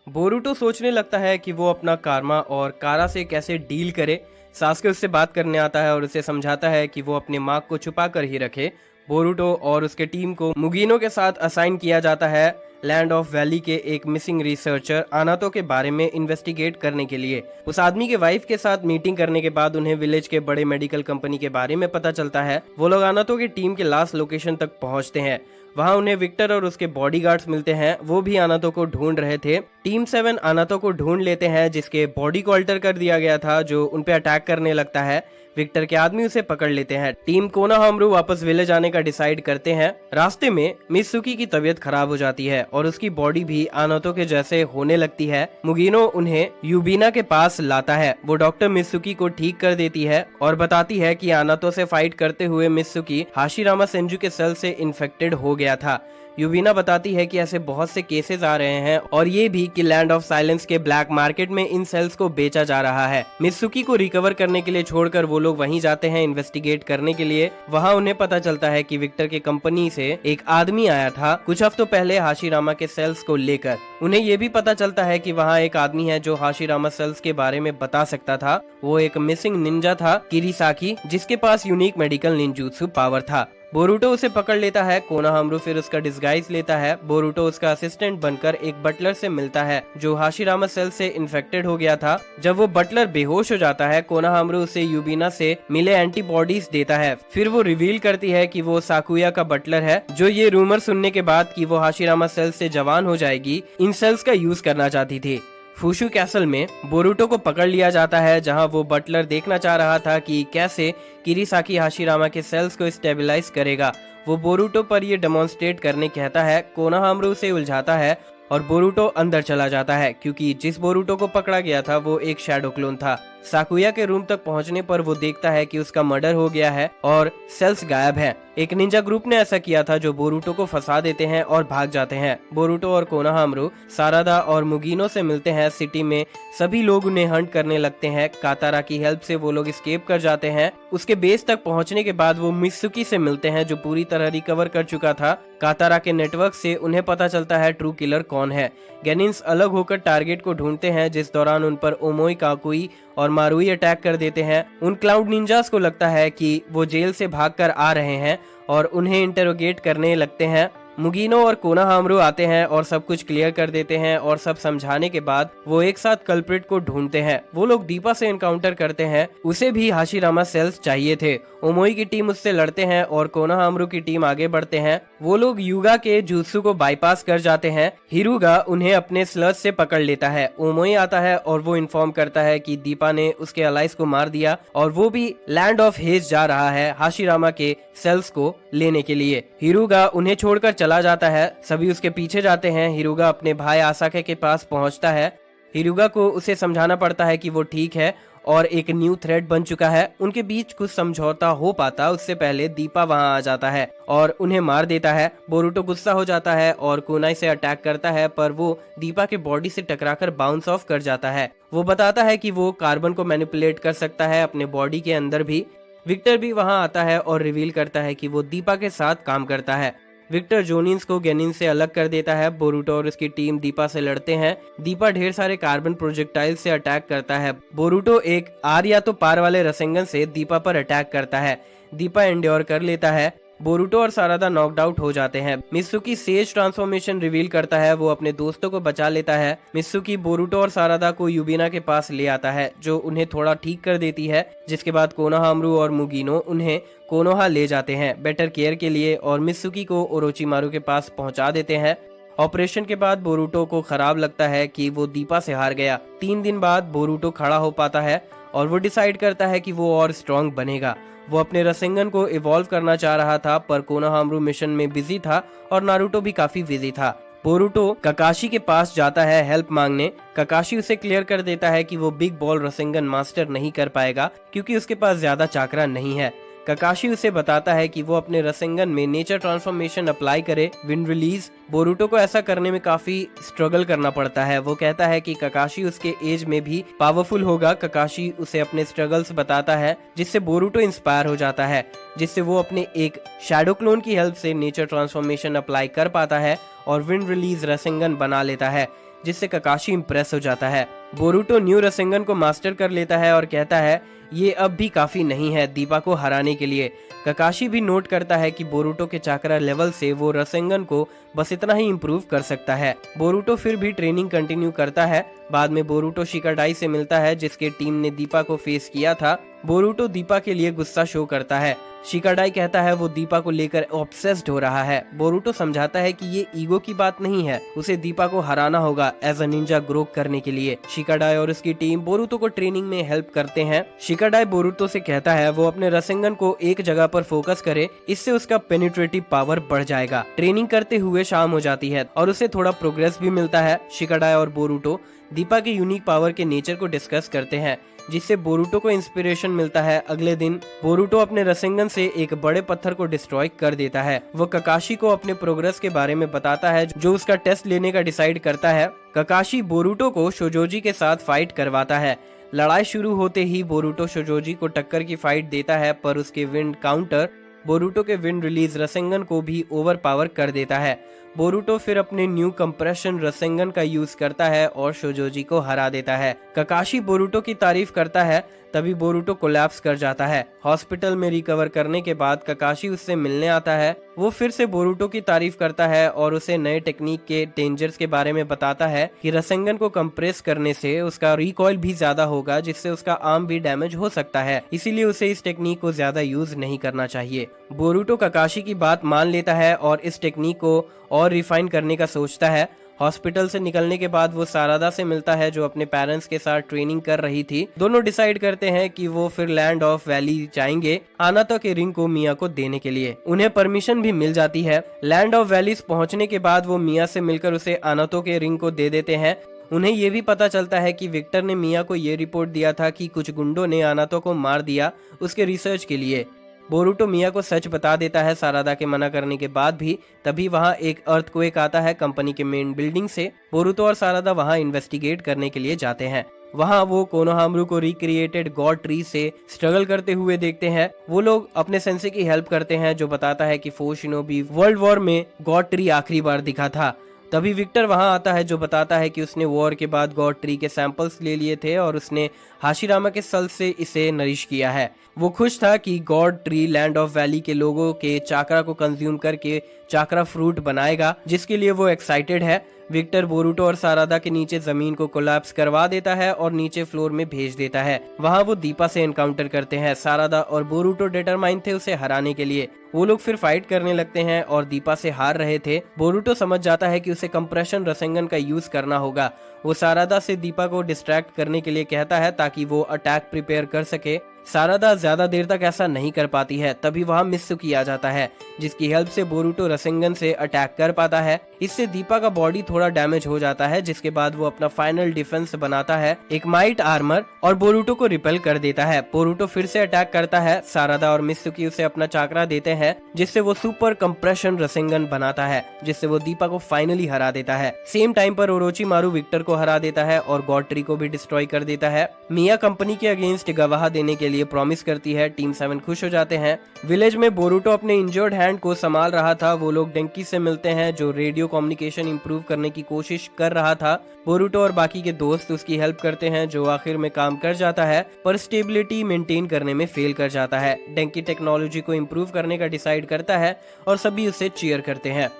बोरुटो सोचने लगता है कि वो अपना कारमा और कारा से कैसे डील करे। सास्के उससे बात करने आता है और उसे समझाता है कि वो अपने मार्क को छुपा कर ही रखे। बोरुटो और उसके टीम को मुगिनो के साथ असाइन किया जाता है लैंड ऑफ वैली के एक मिसिंग रिसर्चर आनातो के बारे में इन्वेस्टिगेट करने के लिए। उस आदमी के वाइफ के साथ मीटिंग करने के बाद उन्हें विलेज के बड़े मेडिकल कंपनी के बारे में पता चलता है। वो लोग आनातो की टीम के लास्ट लोकेशन तक पहुंचते हैं। वहां उन्हें विक्टर और उसके बॉडीगार्ड्स मिलते हैं। वो भी आनातो को ढूंढ रहे थे। टीम 7 आनातो को ढूंढ लेते हैं जिसके बॉडी को अल्टर कर दिया गया था जो उनपे अटैक करने लगता है। विक्टर के आदमी उसे पकड़ लेते हैं। टीम कोनोहामारू वापस विलेज आने का डिसाइड करते हैं। रास्ते में मित्सुकी की तबीयत खराब हो जाती है और उसकी बॉडी भी आनातो के जैसे होने लगती है। मुगिनो उन्हें यूबिना के पास लाता है। वो डॉक्टर मित्सुकी को ठीक कर देती है और बताती है कि आनातो से फाइट करते हुए मित्सुकी हाशिरामा सेंजू के सेल से इन्फेक्टेड हो गया था। यूबिना बताती है कि ऐसे बहुत से केसेस आ रहे हैं और ये भी कि लैंड ऑफ साइलेंस के ब्लैक मार्केट में इन सेल्स को बेचा जा रहा है। मित्सुकी को रिकवर करने के लिए छोड़कर वो लोग वहीं जाते हैं इन्वेस्टिगेट करने के लिए। वहाँ उन्हें पता चलता है कि विक्टर के कंपनी से एक आदमी आया था कुछ हफ्तों पहले हाशिरामा के सेल्स को लेकर। उन्हें ये भी पता चलता है कि वहाँ एक आदमी है जो हाशिरामा सेल्स के बारे में बता सकता था। वो एक मिसिंग निंजा था किरीसाकी जिसके पास यूनिक मेडिकल निंजुत्सु पावर था। बोरुटो उसे पकड़ लेता है। कोनोहामारू फिर उसका डिस्गाइज लेता है। बोरुटो उसका असिस्टेंट बनकर एक बटलर से मिलता है जो हाशिरामा सेल से इन्फेक्टेड हो गया था। जब वो बटलर बेहोश हो जाता है कोनोहामारू उसे यूबिना से मिले एंटीबॉडीज देता है। फिर वो रिवील करती है कि वो साकुया का बटलर है जो ये रूमर सुनने के बाद कि वो हाशिरामा सेल से जवान हो जाएगी इन सेल्स का यूज करना चाहती थी। फुशु कैसल में बोरुटो को पकड़ लिया जाता है जहां वो बटलर देखना चाह रहा था कि कैसे किरीसाकी हाशिरामा के सेल्स को स्टेबलाइज करेगा। वो बोरुटो पर ये डेमोन्स्ट्रेट करने कहता है। कोनोहामारू से उलझाता है और बोरुटो अंदर चला जाता है क्योंकि जिस बोरुटो को पकड़ा गया था वो एक शैडो क्लोन था। साकुया के रूम तक पहुंचने पर वो देखता है कि उसका मर्डर हो गया है और सेल्स गायब है। एक निंजा ग्रुप ने ऐसा किया था जो बोरुटो को फंसा देते हैं और भाग जाते हैं। बोरुटो और कोनोहामारू सारादा और मुगिनो से मिलते हैं। सिटी में सभी लोग उन्हें हंट करने लगते हैं। कातारा की हेल्प से वो लोग एस्केप कर जाते हैं। उसके बेस तक पहुंचने के बाद वो मित्सुकी से मिलते हैं जो पूरी तरह रिकवर कर चुका था। कातारा के नेटवर्क से उन्हें पता चलता है ट्रू किलर कौन है। गेनिन्स अलग होकर टारगेट को ढूंढते हैं जिस दौरान उन पर ओमोई काकुई और मारुई अटैक कर देते हैं। उन क्लाउड निंजास को लगता है कि वो जेल से भागकर आ रहे हैं और उन्हें इंटेरोगेट करने लगते हैं। मुगीनो और कोनाहामरू आते हैं और सब कुछ क्लियर कर देते हैं और सब समझाने के बाद वो एक साथ कल्प्रिट को ढूंढते हैं। वो लोग दीपा से एनकाउंटर करते हैं, उसे भी हाशिरामा सेल्स चाहिए थे। ओमोई की टीम उससे लड़ते हैं और कोनाहामरू की टीम आगे बढ़ते हैं। वो लोग युगा के जुत्सु को बाईपास कर जाते हैं। हिरुगा उन्हें अपने स्लज से पकड़ लेता है। ओमोई आता है और वो इन्फॉर्म करता है कि दीपा ने उसके अलाइज को मार दिया और वो भी लैंड ऑफ हेज जा रहा है हाशिरामा के सेल्स को लेने के लिए। हिरुगा उन्हें छोड़कर चला जाता है। सभी उसके पीछे जाते हैं। हिरुगा अपने भाई आसाके के पास पहुंचता है। हिरुगा को उसे समझाना पड़ता है कि वो ठीक है और एक न्यू थ्रेड बन चुका है। उनके बीच कुछ समझौता हो पाता उससे पहले दीपा वहां आ जाता है और उन्हें मार देता है। बोरुटो गुस्सा हो जाता है और कुनाई से अटैक करता है, पर वो दीपा के बॉडी से टकराकर बाउंस ऑफ कर जाता है। वो बताता है कि वो कार्बन को मैनिपुलेट कर सकता है अपने बॉडी के अंदर भी। विक्टर भी वहां आता है और रिवील करता है कि वो दीपा के साथ काम करता है। विक्टर जोनिन्स को गेनिन से अलग कर देता है। बोरुटो और उसकी टीम दीपा से लड़ते हैं। दीपा ढेर सारे कार्बन प्रोजेक्टाइल से अटैक करता है। बोरुटो एक आर या तो पार वाले रसेंगन से दीपा पर अटैक करता है। दीपा एंड्योर कर लेता है। बोरुटो और सारादा नॉकड आउट हो जाते हैं। मित्सुकी सेज ट्रांसफॉर्मेशन रिवील करता है। वो अपने दोस्तों को बचा लेता है। मित्सुकी बोरुटो और सारादा को युबिना के पास ले आता है जो उन्हें थोड़ा ठीक कर देती है, जिसके बाद कोनोहामरू और मुगीनो उन्हें कोनोहा ले जाते हैं बेटर केयर के लिए और मित्सुकी को ओरोचिमारू के पास पहुंचा देते हैं। ऑपरेशन के बाद बोरुटो को खराब लगता है कि वो दीपा से हार गया। 3 दिन बाद बोरुटो खड़ा हो पाता है और वो डिसाइड करता है कि वो और स्ट्रॉन्ग बनेगा। वो अपने रसेंगन को इवॉल्व करना चाह रहा था, पर कोनोहामरू मिशन में बिजी था और नारुतो भी काफी बिजी था। बोरुटो ककाशी के पास जाता है हेल्प मांगने। ककाशी उसे क्लियर कर देता है कि वो बिग बॉल रसेंगन मास्टर नहीं कर पाएगा क्योंकि उसके पास ज्यादा चाकरा नहीं है। ककाशी उसे बताता है कि वो अपने रसेंगन में नेचर ट्रांसफॉर्मेशन अप्लाई करे, विंड रिलीज। बोरुटो को ऐसा करने में काफी स्ट्रगल करना पड़ता है। वो कहता है कि ककाशी उसके एज में भी पावरफुल होगा। ककाशी उसे अपने स्ट्रगल्स बताता है जिससे बोरुटो इंस्पायर हो जाता है, जिससे वो अपने एक शैडो क्लोन की हेल्प से नेचर ट्रांसफॉर्मेशन अप्लाई कर पाता है और विंड रिलीज रसेंगन बना लेता है, जिससे ककाशी इंप्रेस हो जाता है। बोरुटो न्यू रसेंगन को मास्टर कर लेता है और कहता है ये अब भी काफी नहीं है दीपा को हराने के लिए। ककाशी भी नोट करता है कि बोरुटो के चाकरा लेवल से वो रसेंगन को बस इतना ही इम्प्रूव कर सकता है। बोरुटो फिर भी ट्रेनिंग कंटिन्यू करता है। बाद में बोरुटो शिकाडाई से मिलता है जिसके टीम ने दीपा को फेस किया था। बोरुटो दीपा के लिए गुस्सा शो करता है। शिकाडाई कहता है वो दीपा को लेकर ऑब्सेस्ड हो रहा है। बोरुटो समझाता है कि ये ईगो की बात नहीं है, उसे दीपा को हराना होगा एज अ निंजा ग्रो करने के लिए। शिकाडाई और उसकी टीम बोरुटो को ट्रेनिंग में हेल्प करते हैं। शिकाडाई बोरुटो से कहता है वो अपने रसेंगन को एक जगह पर फोकस करे, इससे उसका पेनिट्रेटिव पावर बढ़ जाएगा। ट्रेनिंग करते हुए शाम हो जाती है और उसे थोड़ा प्रोग्रेस भी मिलता है। शिकाडाई और बोरुटो दीपा के यूनिक पावर के नेचर को डिस्कस करते हैं, जिससे बोरुटो को इंस्पिरेशन मिलता है। अगले दिन बोरुटो अपने रसेंगन से एक बड़े पत्थर को डिस्ट्रॉय कर देता है। वो ककाशी को अपने प्रोग्रेस के बारे में बताता है जो उसका टेस्ट लेने का डिसाइड करता है। ककाशी बोरुटो को शोजोजी के साथ फाइट करवाता है। लड़ाई शुरू होते ही बोरुटो शोजोजी को टक्कर की फाइट देता है, पर उसके विंड काउंटर बोरुटो के विंड रिलीज रसेंगन को भी ओवर पावर कर देता है। बोरुटो फिर अपने न्यू कंप्रेशन रसेंगन का यूज करता है और शोजोजी को हरा देता है। ककाशी बोरुटो की तारीफ करता है, तभी बोरुटो कोलैप्स कर जाता है। हॉस्पिटल में रिकवर करने के बाद ककाशी उससे मिलने आता है। वो फिर से बोरुटो की तारीफ करता है और उसे नए टेक्निक के डेंजर्स के बारे में बताता है कि रसेंगन को कंप्रेस करने से उसका रिकॉइल भी ज्यादा होगा, जिससे उसका आर्म भी डैमेज हो सकता है, इसीलिए उसे इस टेक्निक को ज्यादा यूज नहीं करना चाहिए। बोरुटो ककाशी की बात मान लेता है और इस टेक्निक को और रिफाइन करने का सोचता है। हॉस्पिटल से निकलने के बाद वो सारादा से मिलता है जो अपने पेरेंट्स के साथ ट्रेनिंग कर रही थी। दोनों डिसाइड करते हैं कि वो फिर लैंड ऑफ वैली जाएंगे आनातो के रिंग को मिया को देने के लिए। उन्हें परमिशन भी मिल जाती है। लैंड ऑफ वैलीज पहुंचने के बाद वो मिया से मिलकर उसे आनातो के रिंग को दे देते हैं। उन्हें ये भी पता चलता है कि विक्टर ने मिया को ये रिपोर्ट दिया था कि कुछ गुंडों ने आनातो को मार दिया उसके रिसर्च के लिए। बोरुटो मिया को सच बता देता है सारादा के मना करने के बाद भी। तभी वहाँ एक अर्थक्वेक आता है कंपनी के मेन बिल्डिंग से। बोरुटो और सारादा वहाँ इन्वेस्टिगेट करने के लिए जाते हैं। वहाँ वो कोनोहामरू को रिक्रिएटेड गॉड ट्री से स्ट्रगल करते हुए देखते हैं। वो लोग अपने सेंसे की हेल्प करते हैं जो बताता है कि 4 शिनोबी वर्ल्ड वॉर में गॉड ट्री आखिरी बार दिखा था। तभी विक्टर वहां आता है जो बताता है कि उसने वॉर के बाद गॉड ट्री के सैंपल्स ले लिए थे और उसने हाशिरामा के सल से इसे नरिश किया है। वो खुश था कि God tree land of valley के लोगों के चाकरा को कंज्यूम करके चाकरा फ्रूट बनाएगा, जिसके लिए वो एक्साइटेड है। विक्टर बोरूटो और सारादा के नीचे जमीन को कोलैप्स करवा देता है और नीचे फ्लोर में भेज देता है। वहाँ वो दीपा से एनकाउंटर करते हैं। सारादा और बोरूटो डिटरमाइन थे उसे हराने के लिए। वो लोग फिर फाइट करने लगते हैं और दीपा से हार रहे थे। बोरूटो समझ जाता है कि उसे कंप्रेशन रसेंगन का यूज करना होगा। वो सारादा से दीपा को डिस्ट्रैक्ट करने के लिए कहता है ताकि वो अटैक प्रिपेयर कर सके। सारादा ज्यादा देर तक ऐसा नहीं कर पाती है। तभी वहाँ मित्सुकी आ जाता है, जिसकी हेल्प से बोरूटो रसेंगन से अटैक कर पाता है। इससे दीपा का बॉडी थोड़ा डैमेज हो जाता है, जिसके बाद वो अपना फाइनल डिफेंस बनाता है, एक माइट आर्मर, और बोरूटो को रिपेल कर देता है। बोरूटो फिर से अटैक करता है। सारादा और मित्सुकी उसे अपना चाकरा देते हैं, जिससे वो सुपर कंप्रेशन रसेंगन बनाता है, जिससे वो दीपा को फाइनली हरा देता है। सेम टाइम पर ओरोचिमारू विक्टर को हरा देता है और गॉड ट्री को भी डिस्ट्रॉय कर देता है। मिया कंपनी के अगेंस्ट गवाह देने के लिए प्रॉमिस करती है। टीम 7 खुश हो जाते हैं। विलेज में बोरूटो अपने इंजर्ड हैंड को संभाल रहा था। वो लोग डेंकी से मिलते हैं, जो रेडियो कम्युनिकेशन इंप्रूव करने की कोशिश कर रहा था। बोरूटो और बाकी के दोस्त उसकी हेल्प करते हैं, जो आखिर में काम कर जाता है, पर स्टेबिलिटी मेंटेन करने में फेल कर जाता है। डेंकी टेक्नोलॉजी को इंप्रूव करने का डिसाइड करता है और सभी उसे चीयर करते हैं।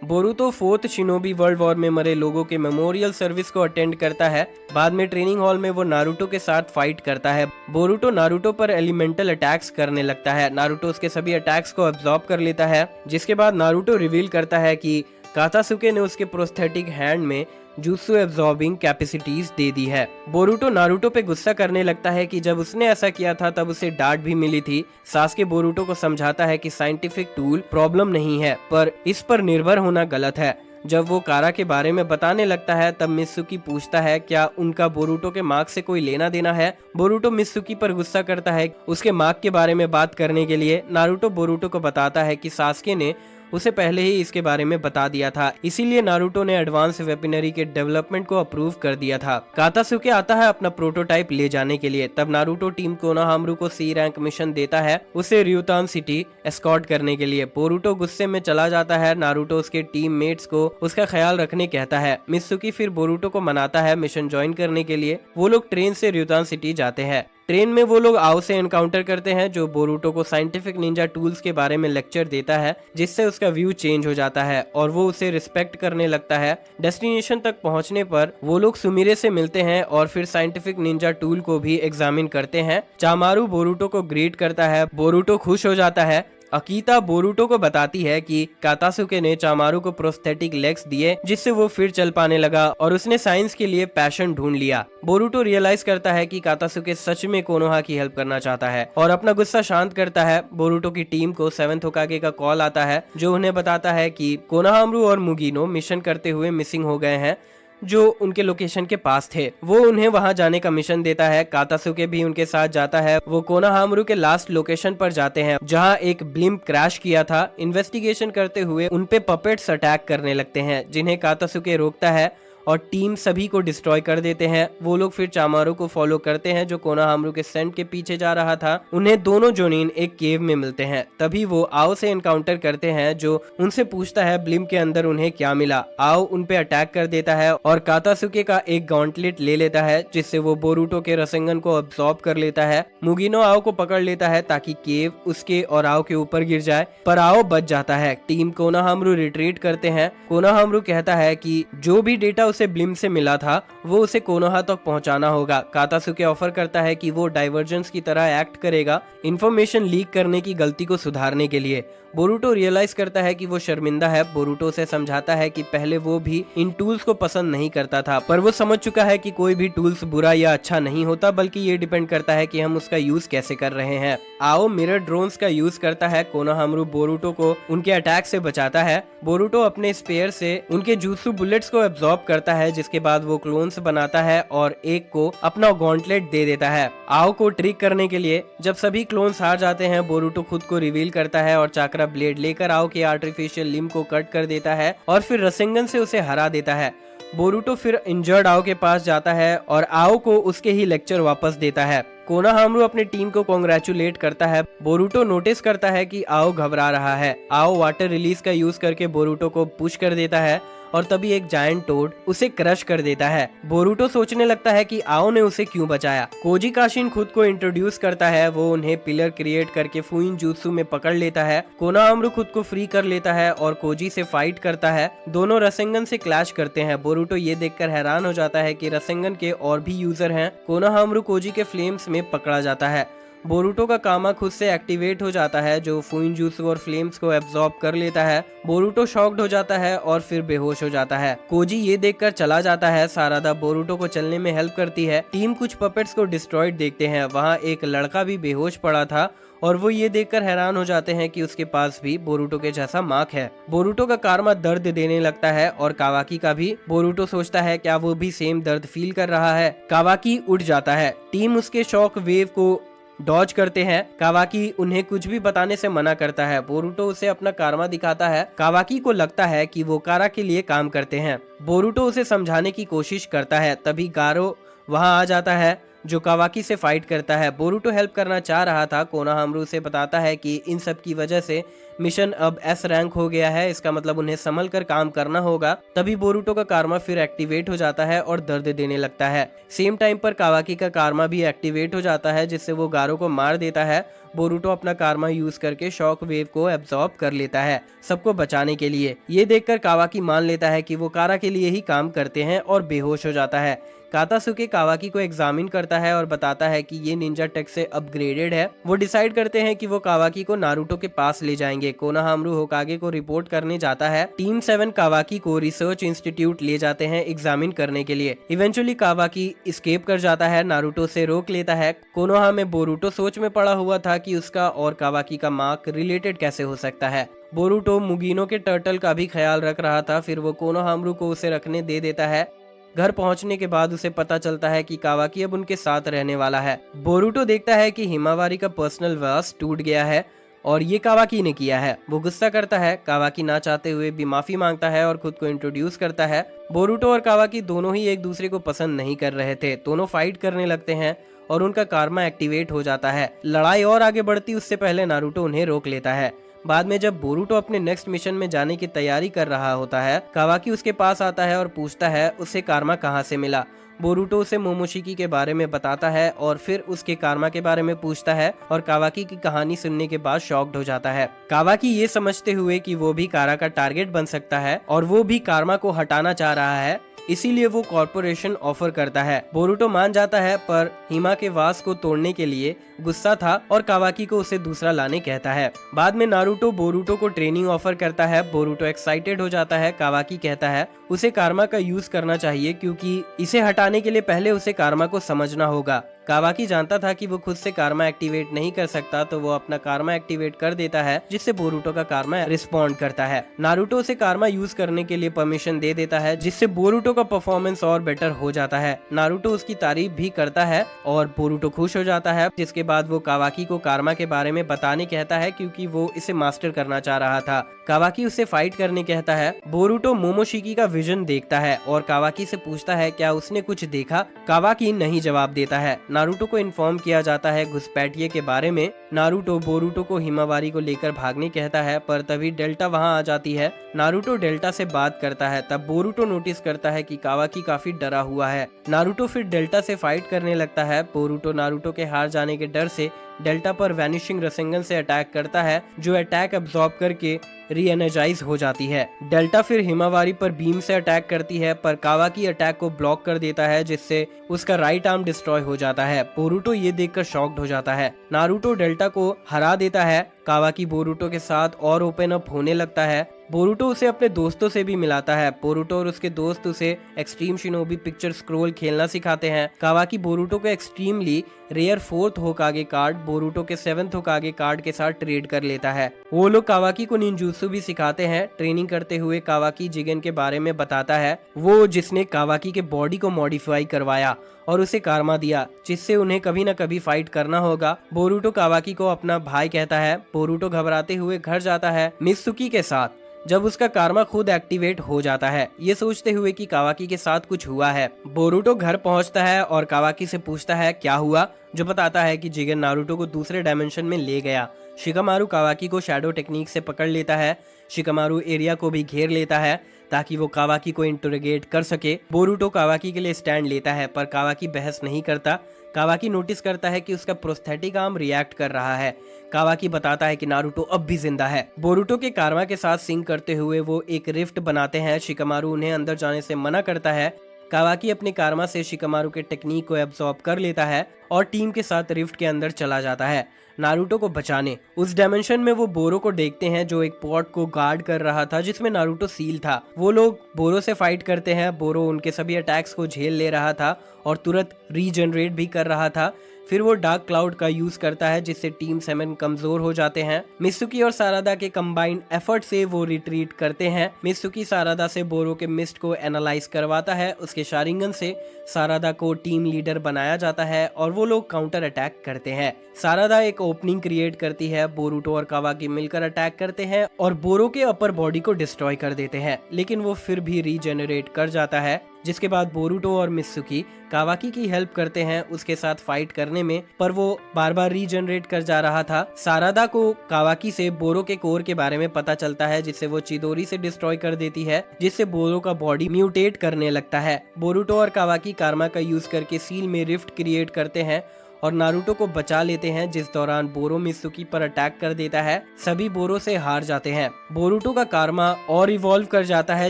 Boruto 4th shinobi world war में मरे लोगों के मेमोरियल सर्विस को अटेंड करता है। बाद में ट्रेनिंग हॉल में वो नारुतो के साथ फाइट करता है। बोरूटो नारुतो पर एलिमेंटल अटैक्स करने लगता है। नारुतो उसके सभी अटैक्स को अब्सॉर्ब कर लेता है, जिसके बाद नारुतो रिवील करता है कि कातासुके ने उसके प्रोस्थेटिक हैंड में जुत्सु एब्जॉर्बिंग कैपेसिटीज दे दी है। बोरूटो नारुतो पे गुस्सा करने लगता है कि जब उसने ऐसा किया था तब उसे डांट भी मिली थी। सास्के बोरूटो को समझाता है कि साइंटिफिक टूल प्रॉब्लम नहीं है, पर इस पर निर्भर होना गलत है। जब वो कारा के बारे में बताने लगता है तब मित्सुकी पूछता है क्या उनका बोरूटो के मार्क से कोई लेना देना है। बोरूटो मित्सुकी पर गुस्सा करता है उसके मार्क के बारे में बात करने के लिए। नारुतो बोरूटो को बताता है कि सास्के ने उसे पहले ही इसके बारे में बता दिया था, इसीलिए नारुतो ने एडवांस वेपनरी के डेवलपमेंट को अप्रूव कर दिया था। कातासुके आता है अपना प्रोटोटाइप ले जाने के लिए। तब नारुतो टीम कोनोहामारू को सी रैंक मिशन देता है, उसे ryutan सिटी एस्कॉर्ट करने के लिए। बोरूटो गुस्से में चला जाता है। नारुतो उसके टीममेट्स को उसका ख्याल रखने कहता है। मित्सुकी फिर बोरूटो को मनाता है मिशन ज्वाइन करने के लिए। वो लोग ट्रेन से ryutan सिटी जाते हैं। ट्रेन में वो लोग आओ से एनकाउंटर करते हैं, जो बोरूटो को साइंटिफिक निंजा टूल्स के बारे में लेक्चर देता है, जिससे उसका व्यू चेंज हो जाता है और वो उसे रिस्पेक्ट करने लगता है। डेस्टिनेशन तक पहुंचने पर वो लोग सुमिरे से मिलते हैं और फिर साइंटिफिक निंजा टूल को भी एग्जामिन करते हैं। चामारू बोरूटो को ग्रीट करता है। बोरूटो खुश हो जाता है। अकीता बोरूटो को बताती है कि कातासुके ने चामारू को प्रोस्थेटिक लेग्स दिए, जिससे वो फिर चल पाने लगा और उसने साइंस के लिए पैशन ढूंढ लिया। बोरूटो रियलाइज करता है कि कातासुके सच में कोनोहा की हेल्प करना चाहता है और अपना गुस्सा शांत करता है। बोरूटो की टीम को 7th होकागे का कॉल आता है, जो उन्हें बताता है कि कोनोहामारू और मुगिनो मिशन करते हुए मिसिंग हो गए हैं, जो उनके लोकेशन के पास थे। वो उन्हें वहां जाने का मिशन देता है। कातासुके भी उनके साथ जाता है। वो कोनोहामारू के लास्ट लोकेशन पर जाते हैं, जहां एक ब्लिम्प क्रैश किया था। इन्वेस्टिगेशन करते हुए उनपे पपेट्स अटैक करने लगते हैं, जिन्हें कातासुके रोकता है और टीम सभी को डिस्ट्रॉय कर देते हैं। वो लोग फिर चामारू को फॉलो करते हैं, जो कोनोहामारू के सेंट के पीछे जा रहा था। उन्हें दोनों जोनिन एक केव में मिलते हैं। तभी वो आओ से एनकाउंटर करते हैं, जो उनसे पूछता है ब्लिम के अंदर उन्हें क्या मिला। आओ उन पे अटैक कर देता है और कातासुके का एक गॉन्टलेट ले लेता है, जिससे वो बोरूटो के रसेंगन को अब्सॉर्ब कर लेता है। मुगिनो आओ को पकड़ लेता है ताकि केव उसके और आओ के ऊपर गिर जाए, पर आओ बच जाता है। टीम कोनोहामारू रिट्रीट करते हैं। कोनोहामारू कहता है कि जो भी डेटा उसे ब्लिम से मिला था वो उसे कोनोहा तक पहुंचाना होगा। कातासुके ऑफर करता है कि वो डाइवर्जेंस की तरह एक्ट करेगा, इंफॉर्मेशन लीक करने की गलती को सुधारने के लिए। बोरूटो रियलाइज करता है कि वो शर्मिंदा है। बोरूटो से समझाता है कि पहले वो भी इन टूल्स को पसंद नहीं करता था, पर वो समझ चुका है कि कोई भी टूल्स बुरा या अच्छा नहीं होता, बल्कि ये डिपेंड करता है कि हम उसका यूज कैसे कर रहे हैं। आओ मिरर ड्रोन्स का यूज करता है। कोनोहामारू बोरूटो को उनके अटैक से बचाता है। बोरूटो अपने स्पेयर से उनके जुत्सु बुलेट्स को एब्जॉर्ब करता है, जिसके बाद वो क्लोन्स बनाता है और एक को अपना गॉन्टलेट दे देता है आओ को ट्रिक करने के लिए। जब सभी क्लोन्स हार जाते हैं, बोरूटो खुद को रिवील करता है और चाकरा ब्लेड लेकर आओ के आर्टिफिशियल लिम को कट कर देता है और फिर रसेंगन से उसे हरा देता है। बोरूटो फिर इंजर्ड आओ के पास जाता है और आओ को उसके ही लेक्चर वापस देता है। कोनोहामारू अपने टीम को कांग्रेचुलेट करता है। बोरुटो नोटिस करता है कि आओ घबरा रहा है। आओ वाटर रिलीज का यूज करके बोरुटो को पुश कर देता है और तभी एक जायंट टोड उसे क्रश कर देता है। बोरुटो सोचने लगता है कि आओ ने उसे क्यों बचाया। koji kashin खुद को इंट्रोड्यूस करता है। वो उन्हें पिलर क्रिएट करके फुइन जुत्सु में पकड़ लेता है। कोनोहामारू खुद को फ्री कर लेता है और koji से फाइट करता है। दोनों रसेंगन से क्लैश करते हैं। बोरुटो ये देखकर हैरान हो जाता है कि रसेंगन के और भी यूजर हैं। कोनोहामारू koji के फ्लेम्स में पकड़ा जाता है। बोरुटो का कामा खुद से एक्टिवेट हो जाता है जो फुइनजुत्सु और फ्लेम्स को एब्जॉर्ब कर लेता है। बोरुटो शॉक्ड हो जाता है और फिर बेहोश हो जाता है। koji ये देखकर चला जाता है। सारादा बोरुटो को चलने में हेल्प करती है। टीम कुछ पपेट्स को डिस्ट्रॉयड देखते हैं। वहाँ एक लड़का भी बेहोश पड़ा था और वो ये देखकर हैरान हो जाते हैं कि उसके पास भी बोरुटो के जैसा मार्क है। बोरुटो का कारमा दर्द देने लगता है और कावाकी का भी। बोरुटो सोचता है क्या वो भी सेम दर्द फील कर रहा है। कावाकी उठ जाता है। टीम उसके शॉक वेव को डॉज करते हैं। कावाकी उन्हें कुछ भी बताने से मना करता है। बोरुटो उसे अपना कारमा दिखाता है। कावाकी को लगता है कि वो कारा के लिए काम करते हैं। बोरुटो उसे समझाने की कोशिश करता है। तभी गारो वहां आ जाता है जो कावाकी से फाइट करता है। बोरुटो हेल्प करना चाह रहा था। कोनोहामारू से बताता है कि इन सब की वजह से मिशन अब एस रैंक हो गया है। इसका मतलब उन्हें संभल कर काम करना होगा। तभी बोरुटो का कारमा फिर एक्टिवेट हो जाता है और दर्द देने लगता है। सेम टाइम पर कावाकी का कारमा भी एक्टिवेट हो जाता है जिससे वो गारो को मार देता है। बोरुटो अपना कारमा यूज करके शॉक वेव को एब्जॉर्ब कर लेता है सबको बचाने के लिए। ये देखकर कावाकी मान लेता है कि वो कारा के लिए ही काम करते हैं और बेहोश हो जाता है। कातासुके कावाकी को एग्जामिन करता है और बताता है कि ये निंजा टेक से अपग्रेडेड है। वो डिसाइड करते हैं कि वो कावाकी को नारुतो के पास ले जाएंगे। कोनोहामारू होकागे को रिपोर्ट करने जाता है। टीम 7 कावाकी को रिसर्च इंस्टीट्यूट ले जाते हैं एग्जामिन करने के लिए। इवेंचुअली कावाकी एस्केप कर जाता है। नारुतो से रोक लेता है। कोनोहा में बोरुटो सोच में पड़ा हुआ था कि उसका और कावाकी का मार्क रिलेटेड कैसे हो सकता है। बोरुटो मुगिनो के टर्टल का भी ख्याल रख रहा था। फिर वो कोनोहामारू को उसे रखने दे देता है। घर पहुंचने के बाद उसे पता चलता है कि कावाकी अब उनके साथ रहने वाला है। बोरुटो देखता है कि हिमावारी का पर्सनल वास टूट गया है और ये कावाकी ने किया है। वो गुस्सा करता है। कावाकी ना चाहते हुए भी माफी मांगता है और खुद को इंट्रोड्यूस करता है। बोरुटो और कावाकी दोनों ही एक दूसरे को पसंद नहीं कर रहे थे। दोनों फाइट करने लगते हैं और उनका कारमा एक्टिवेट हो जाता है। लड़ाई और आगे बढ़ती उससे पहले नारुतो उन्हें रोक लेता है। बाद में जब बोरुटो अपने नेक्स्ट मिशन में जाने की तैयारी कर रहा होता है, कावाकी उसके पास आता है और पूछता है उसे कारमा कहाँ से मिला। बोरुटो उसे मोमोशिकी के बारे में बताता है और फिर उसके कारमा के बारे में पूछता है और कावाकी की कहानी सुनने के बाद शॉक्ड हो जाता है। कावाकी ये समझते हुए कि वो भी कारा का टारगेट बन सकता है और वो भी कारमा को हटाना चाह रहा है, इसीलिए वो कॉर्पोरेशन ऑफर करता है। बोरुटो मान जाता है पर हिमा के वास को तोड़ने के लिए गुस्सा था और कावाकी को उसे दूसरा लाने कहता है। बाद में नारुतो बोरुटो को ट्रेनिंग ऑफर करता है। बोरुटो एक्साइटेड हो जाता है। कावाकी कहता है उसे कारमा का यूज करना चाहिए क्योंकि इसे हटाने के लिए पहले उसे कारमा को समझना होगा। कावाकी जानता था कि वो खुद से कारमा एक्टिवेट नहीं कर सकता, तो वो अपना कारमा एक्टिवेट कर देता है जिससे बोरुटो का कारमा रिस्पॉन्ड करता है। नारुतो उसे कारमा यूज करने के लिए परमिशन दे देता है जिससे बोरुटो का परफॉर्मेंस और बेटर हो जाता है। नारुतो उसकी तारीफ भी करता है और बोरुटो खुश हो जाता है। जिसके बाद वो कावाकी को कारमा के बारे में बताने कहता है क्योंकि वो इसे मास्टर करना चाह रहा था। कावाकी उससे फाइट करने कहता है। बोरुटो मोमोशिकी का विजन देखता है और कावाकी से पूछता है क्या उसने कुछ देखा। कावाकी नहीं जवाब देता है। नारुतो को इन्फॉर्म किया जाता है घुसपैठिए के बारे में। नारुतो बोरुटो को हिमावारी को लेकर भागने कहता है पर तभी डेल्टा वहां आ जाती है। नारुतो डेल्टा से बात करता है। तब बोरुटो नोटिस करता है कि कावाकी काफी डरा हुआ है। नारुतो फिर डेल्टा से फाइट करने लगता है। बोरुटो नारुतो के हार जाने के डर से डेल्टा पर वैनिशिंग रसेंगन से अटैक करता है जो अटैक अब्सॉर्ब करके री एनर्जाइज हो जाती है। डेल्टा फिर हिमावारी पर बीम से अटैक करती है पर कावाकी अटैक को ब्लॉक कर देता है जिससे उसका राइट आर्म डिस्ट्रॉय हो जाता है। बोरुटो ये देखकर शॉक्ड हो जाता है। नारुतो डेल्टा को हरा देता है। कावाकी बोरुटो के साथ और ओपन अप होने लगता है। बोरुटो उसे अपने दोस्तों से भी मिलाता है। बोरुटो और उसके दोस्त उसे एक्सट्रीम शिनोबी पिक्चर स्क्रोल खेलना सिखाते हैं। कावाकी बोरुटो को extremely rare 4th Hokage card Boruto के 7th होकागे कार्ड के साथ ट्रेड कर लेता है। वो लोग कावाकी को निंजुत्सु भी सिखाते हैं। ट्रेनिंग करते हुए कावाकी जिगन के बारे में बताता है, वो जिसने कावाकी के बॉडी को मॉडिफाई करवाया और उसे कारमा दिया जिससे उन्हें कभी न कभी फाइट करना होगा। बोरुटो कावाकी को अपना भाई कहता है। बोरुटो घबराते हुए घर जाता है मित्सुकी के साथ। जब उसका कार्मा खुद एक्टिवेट हो जाता है, ये सोचते हुए कि कावाकी के साथ कुछ हुआ है। बोरुटो घर पहुंचता है और कावाकी से पूछता है क्या हुआ, जो बताता है कि जिगन नारुतो को दूसरे डायमेंशन में ले गया। शिकामारु कावाकी को शैडो टेक्निक से पकड़ लेता है। शिकामारु एरिया को भी घेर लेता है ताकि वो कावाकी को इंटरोगेट कर सके। बोरुटो कावाकी के लिए स्टैंड लेता है पर कावाकी बहस नहीं करता। कावाकी नोटिस करता है कि उसका प्रोस्थेटिक आर्म रिएक्ट कर रहा है। कावाकी बताता है कि नारुतो अब भी जिंदा है। बोरुटो के कार्मा के साथ सिंक करते हुए वो एक रिफ्ट बनाते हैं। शिकामारु उन्हें अंदर जाने से मना करता है। कावाकी अपने कार्मा से शिकामारु के टेक्निक को एब्सॉर्ब कर लेता है और टीम के साथ रिफ्ट के अंदर चला जाता है नारुतो को बचाने। उस डायमेंशन में वो बोरो को देखते हैं जो एक पॉट को गार्ड कर रहा था जिसमें नारुतो सील था। वो लोग बोरो से फाइट करते हैं। बोरो उनके सभी अटैक्स को झेल ले रहा था और तुरंत रीजनरेट भी कर रहा था। फिर वो डार्क क्लाउड का यूज करता है जिससे टीम 7 कमजोर हो जाते हैं। मित्सुकी और सारादा के कंबाइंड एफर्ट से वो रिट्रीट करते हैं। मित्सुकी सारादा से बोरो के मिस्ट को एनालाइज करवाता है। उसके शारिंगन से सारादा को टीम लीडर बनाया जाता है और वो लोग काउंटर अटैक करते हैं। सारादा एक ओपनिंग क्रिएट करती है। बोरुटो और कावाकी मिलकर अटैक करते हैं और बोरो के अपर बॉडी को डिस्ट्रॉय कर देते हैं, लेकिन वो फिर भी रीजनरेट कर जाता है। जिसके बाद बोरुटो और मित्सुकी कावाकी की हेल्प करते हैं उसके साथ फाइट करने में, पर वो बार बार रीजनरेट कर जा रहा था। सारादा को कावाकी से बोरो के कोर के बारे में पता चलता है जिससे वो चिदोरी से डिस्ट्रॉय कर देती है, जिससे बोरो का बॉडी म्यूटेट करने लगता है। बोरुटो और कावाकी कार्मा का यूज करके सील में रिफ्ट क्रिएट करते हैं और नारुतो को बचा लेते हैं, जिस दौरान बोरो मित्सुकी पर अटैक कर देता है। सभी बोरो से हार जाते हैं। बोरुटो का कार्मा और इवॉल्व कर जाता है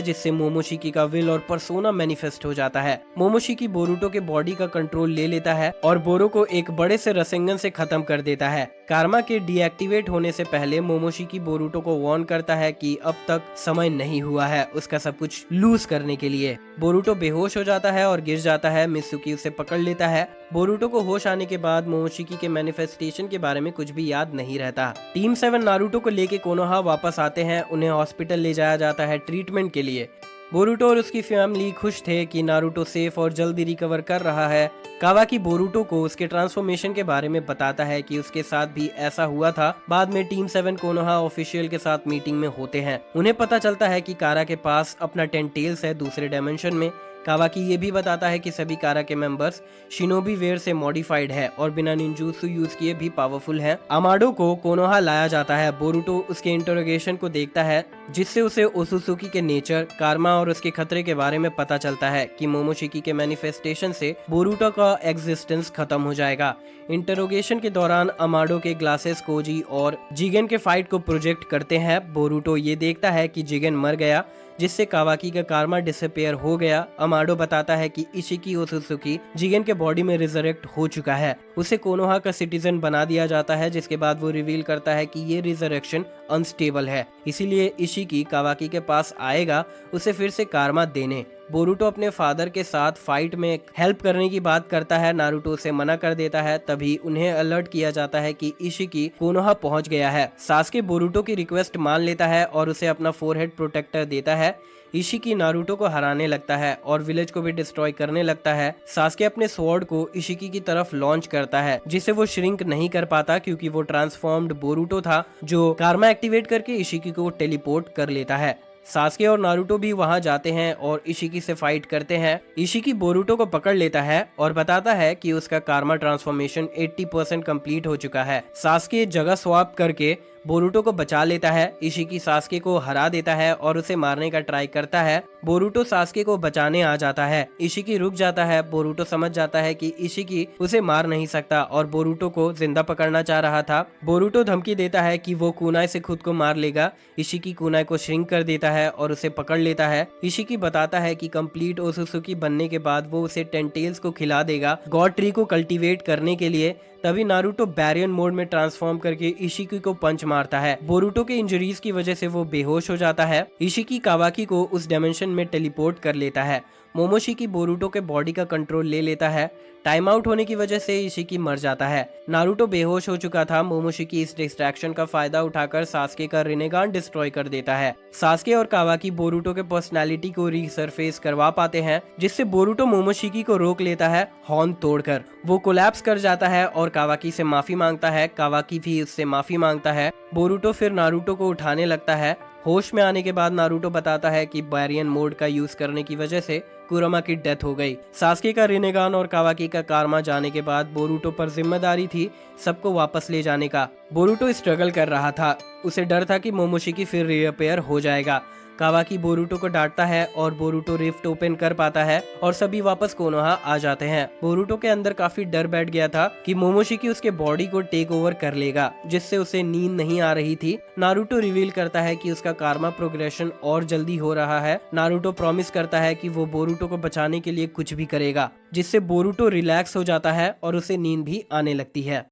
जिससे मोमोशिकी का विल और पर्सोना मैनिफेस्ट हो जाता है। मोमोशिकी बोरुटो के बॉडी का कंट्रोल ले लेता है और बोरो को एक बड़े से रसेंगन से खत्म कर देता है। कार्मा के डीएक्टिवेट होने से पहले मोमोशिकी बोरुटो को वार्न करता है कि अब तक समय नहीं हुआ है उसका सब कुछ लूज करने के लिए। बोरुटो बेहोश हो जाता है और गिर जाता है। मित्सुकी उसे पकड़ लेता है। बोरुटो को होश आने के बाद मोमोशिकी के मैनिफेस्टेशन के बारे में कुछ भी याद नहीं रहता। टीम 7 नारुतो को लेके कोनोहा वापस आते हैं। उन्हें हॉस्पिटल ले जाया जाता है ट्रीटमेंट के लिए। बोरुटो और उसकी फैमिली खुश थे कि नारुतो सेफ और जल्दी रिकवर कर रहा है। कावाकी बोरुटो को उसके ट्रांसफॉर्मेशन के बारे में बताता है कि उसके साथ भी ऐसा हुआ था। बाद में टीम 7 कोनोहा ऑफिशियल के साथ मीटिंग में होते हैं। उन्हें पता चलता है कि कारा के पास अपना 10 टेल्स है दूसरे डायमेंशन में। कावाकी ये भी बताता है कि सभी कारा के मेंबर्स शिनोबी वेयर से मॉडिफाइड है और बिना निंजुत्सु यूज किए भी पावरफुल है। अमाडो को कोनोहा लाया जाता है। बोरुटो उसके इंटरोगेशन को देखता है जिससे उसे ओसुसुकी के नेचर, कार्मा और उसके खतरे के बारे में पता चलता है कि मोमोशिकी के मैनिफेस्टेशन से बोरुटो का एग्जिस्टेंस खत्म हो जाएगा। इंटरोगेशन के दौरान अमाडो के ग्लासेस कोजी और जिगन के फाइट को प्रोजेक्ट करते हैं। बोरुटो ये देखता है कि जिगन मर गया जिससे कावाकी का कार्मा डिसअपियर हो गया। अमाडो बताता है कि इशिकी ओसुसुकी जिगन के बॉडी में रिजरेक्ट हो चुका है। उसे कोनोहा का सिटीजन बना दिया जाता है, जिसके बाद वो रिवील करता है कि ये रिजरेक्शन अनस्टेबल है, इसीलिए इशिकी कावाकी के पास आएगा उसे फिर से कार्मा देने। बोरुटो अपने फादर के साथ फाइट में हेल्प करने की बात करता है। नारुतो उसे मना कर देता है। तभी उन्हें अलर्ट किया जाता है कि इशिकी कोनोहा पहुंच गया है। सास्के बोरुटो की रिक्वेस्ट मान लेता है और उसे अपना फोरहेड प्रोटेक्टर देता है। इशिकी नारुतो को हराने लगता है और विलेज को भी डिस्ट्रॉय करने लगता है। सास्के अपने स्वॉर्ड को इशिकी की तरफ लॉन्च करता है जिसे वो श्रिंक नहीं कर पाता क्योंकि वो ट्रांसफॉर्म्ड बोरुटो था जो कार्मा एक्टिवेट करके इशिकी को टेलीपोर्ट कर लेता है। सास्के और नारुतो भी वहां जाते हैं और इशिकी से फाइट करते हैं। इशिकी बोरुटो को पकड़ लेता है और बताता है कि उसका कार्मा ट्रांसफॉर्मेशन 80% कंप्लीट हो चुका है। सास्के जगह स्वैप करके बोरुटो को बचा लेता है। इशिकी सास्के को हरा देता है और उसे मारने का ट्राई करता है। बोरुटो सास्के को बचाने आ जाता है। इशिकी रुक जाता है। बोरुटो समझ जाता है कि इशिकी उसे मार नहीं सकता और बोरुटो को जिंदा पकड़ना चाह रहा था। बोरुटो धमकी देता है कि वो कुनाई से खुद को मार लेगा। इशिकी कुनाई को श्रिंक कर देता है और उसे पकड़ लेता है। इशिकी बताता है कि कंप्लीट ओसुसुकी बनने के बाद वो उसे 10 टेल्स को खिला देगा गॉड ट्री को कल्टीवेट करने के लिए। तभी नारुतो बैरियन मोड में ट्रांसफॉर्म करके इशिकी को पंच मारता है। बोरुटो के इंजरीज की वजह से वो बेहोश हो जाता है। इशिकी कावाकी को उस डायमेंशन में टेलीपोर्ट कर लेता है। मोमोशिकी बोरुटो के बॉडी का कंट्रोल ले लेता है। टाइम आउट होने की वजह से इशिकी मर जाता है। नारुतो बेहोश हो चुका था। मोमोशिकी इस डिस्ट्रैक्शन का फायदा उठाकर सास्के का रिनेगान डिस्ट्रॉय कर देता है। सास्के और कावाकी बोरुटो के पर्सनालिटी को रीसरफेस करवा पाते हैं जिससे बोरुटो मोमोशिकी को रोक लेता है हॉर्न तोड़कर। वो कोलैप्स कर जाता है और कावाकी से माफी मांगता है। कावाकी भी उससे माफी मांगता है। बोरुटो फिर नारुतो को उठाने लगता है। होश में आने के बाद नारुतो बताता है कि बैरियन मोड का यूज करने की वजह से कुरमा की डेथ हो गई। सास्के का रिनेगान और कावाकी का कारमा जाने के बाद बोरुटो पर जिम्मेदारी थी सबको वापस ले जाने का। बोरुटो स्ट्रगल कर रहा था, उसे डर था कि मोमोशिकी फिर रीअपेयर हो जाएगा। कावाकी बोरुटो को डांटता है और बोरुटो रिफ्ट ओपन कर पाता है और सभी वापस कोनोहा आ जाते हैं। बोरुटो के अंदर काफी डर बैठ गया था कि मोमोशिकी उसके बॉडी को टेक ओवर कर लेगा, जिससे उसे नींद नहीं आ रही थी। नारुतो रिवील करता है कि उसका कारमा प्रोग्रेशन और जल्दी हो रहा है। नारुतो प्रॉमिस करता है कि वो बोरुटो को बचाने के लिए कुछ भी करेगा, जिससे बोरुटो रिलैक्स हो जाता है और उसे नींद भी आने लगती है।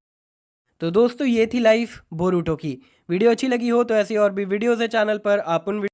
तो दोस्तों, ये थी लाइफ बोरुटो की। वीडियो अच्छी लगी हो तो ऐसी और भी वीडियोस है चैनल पर, आप उन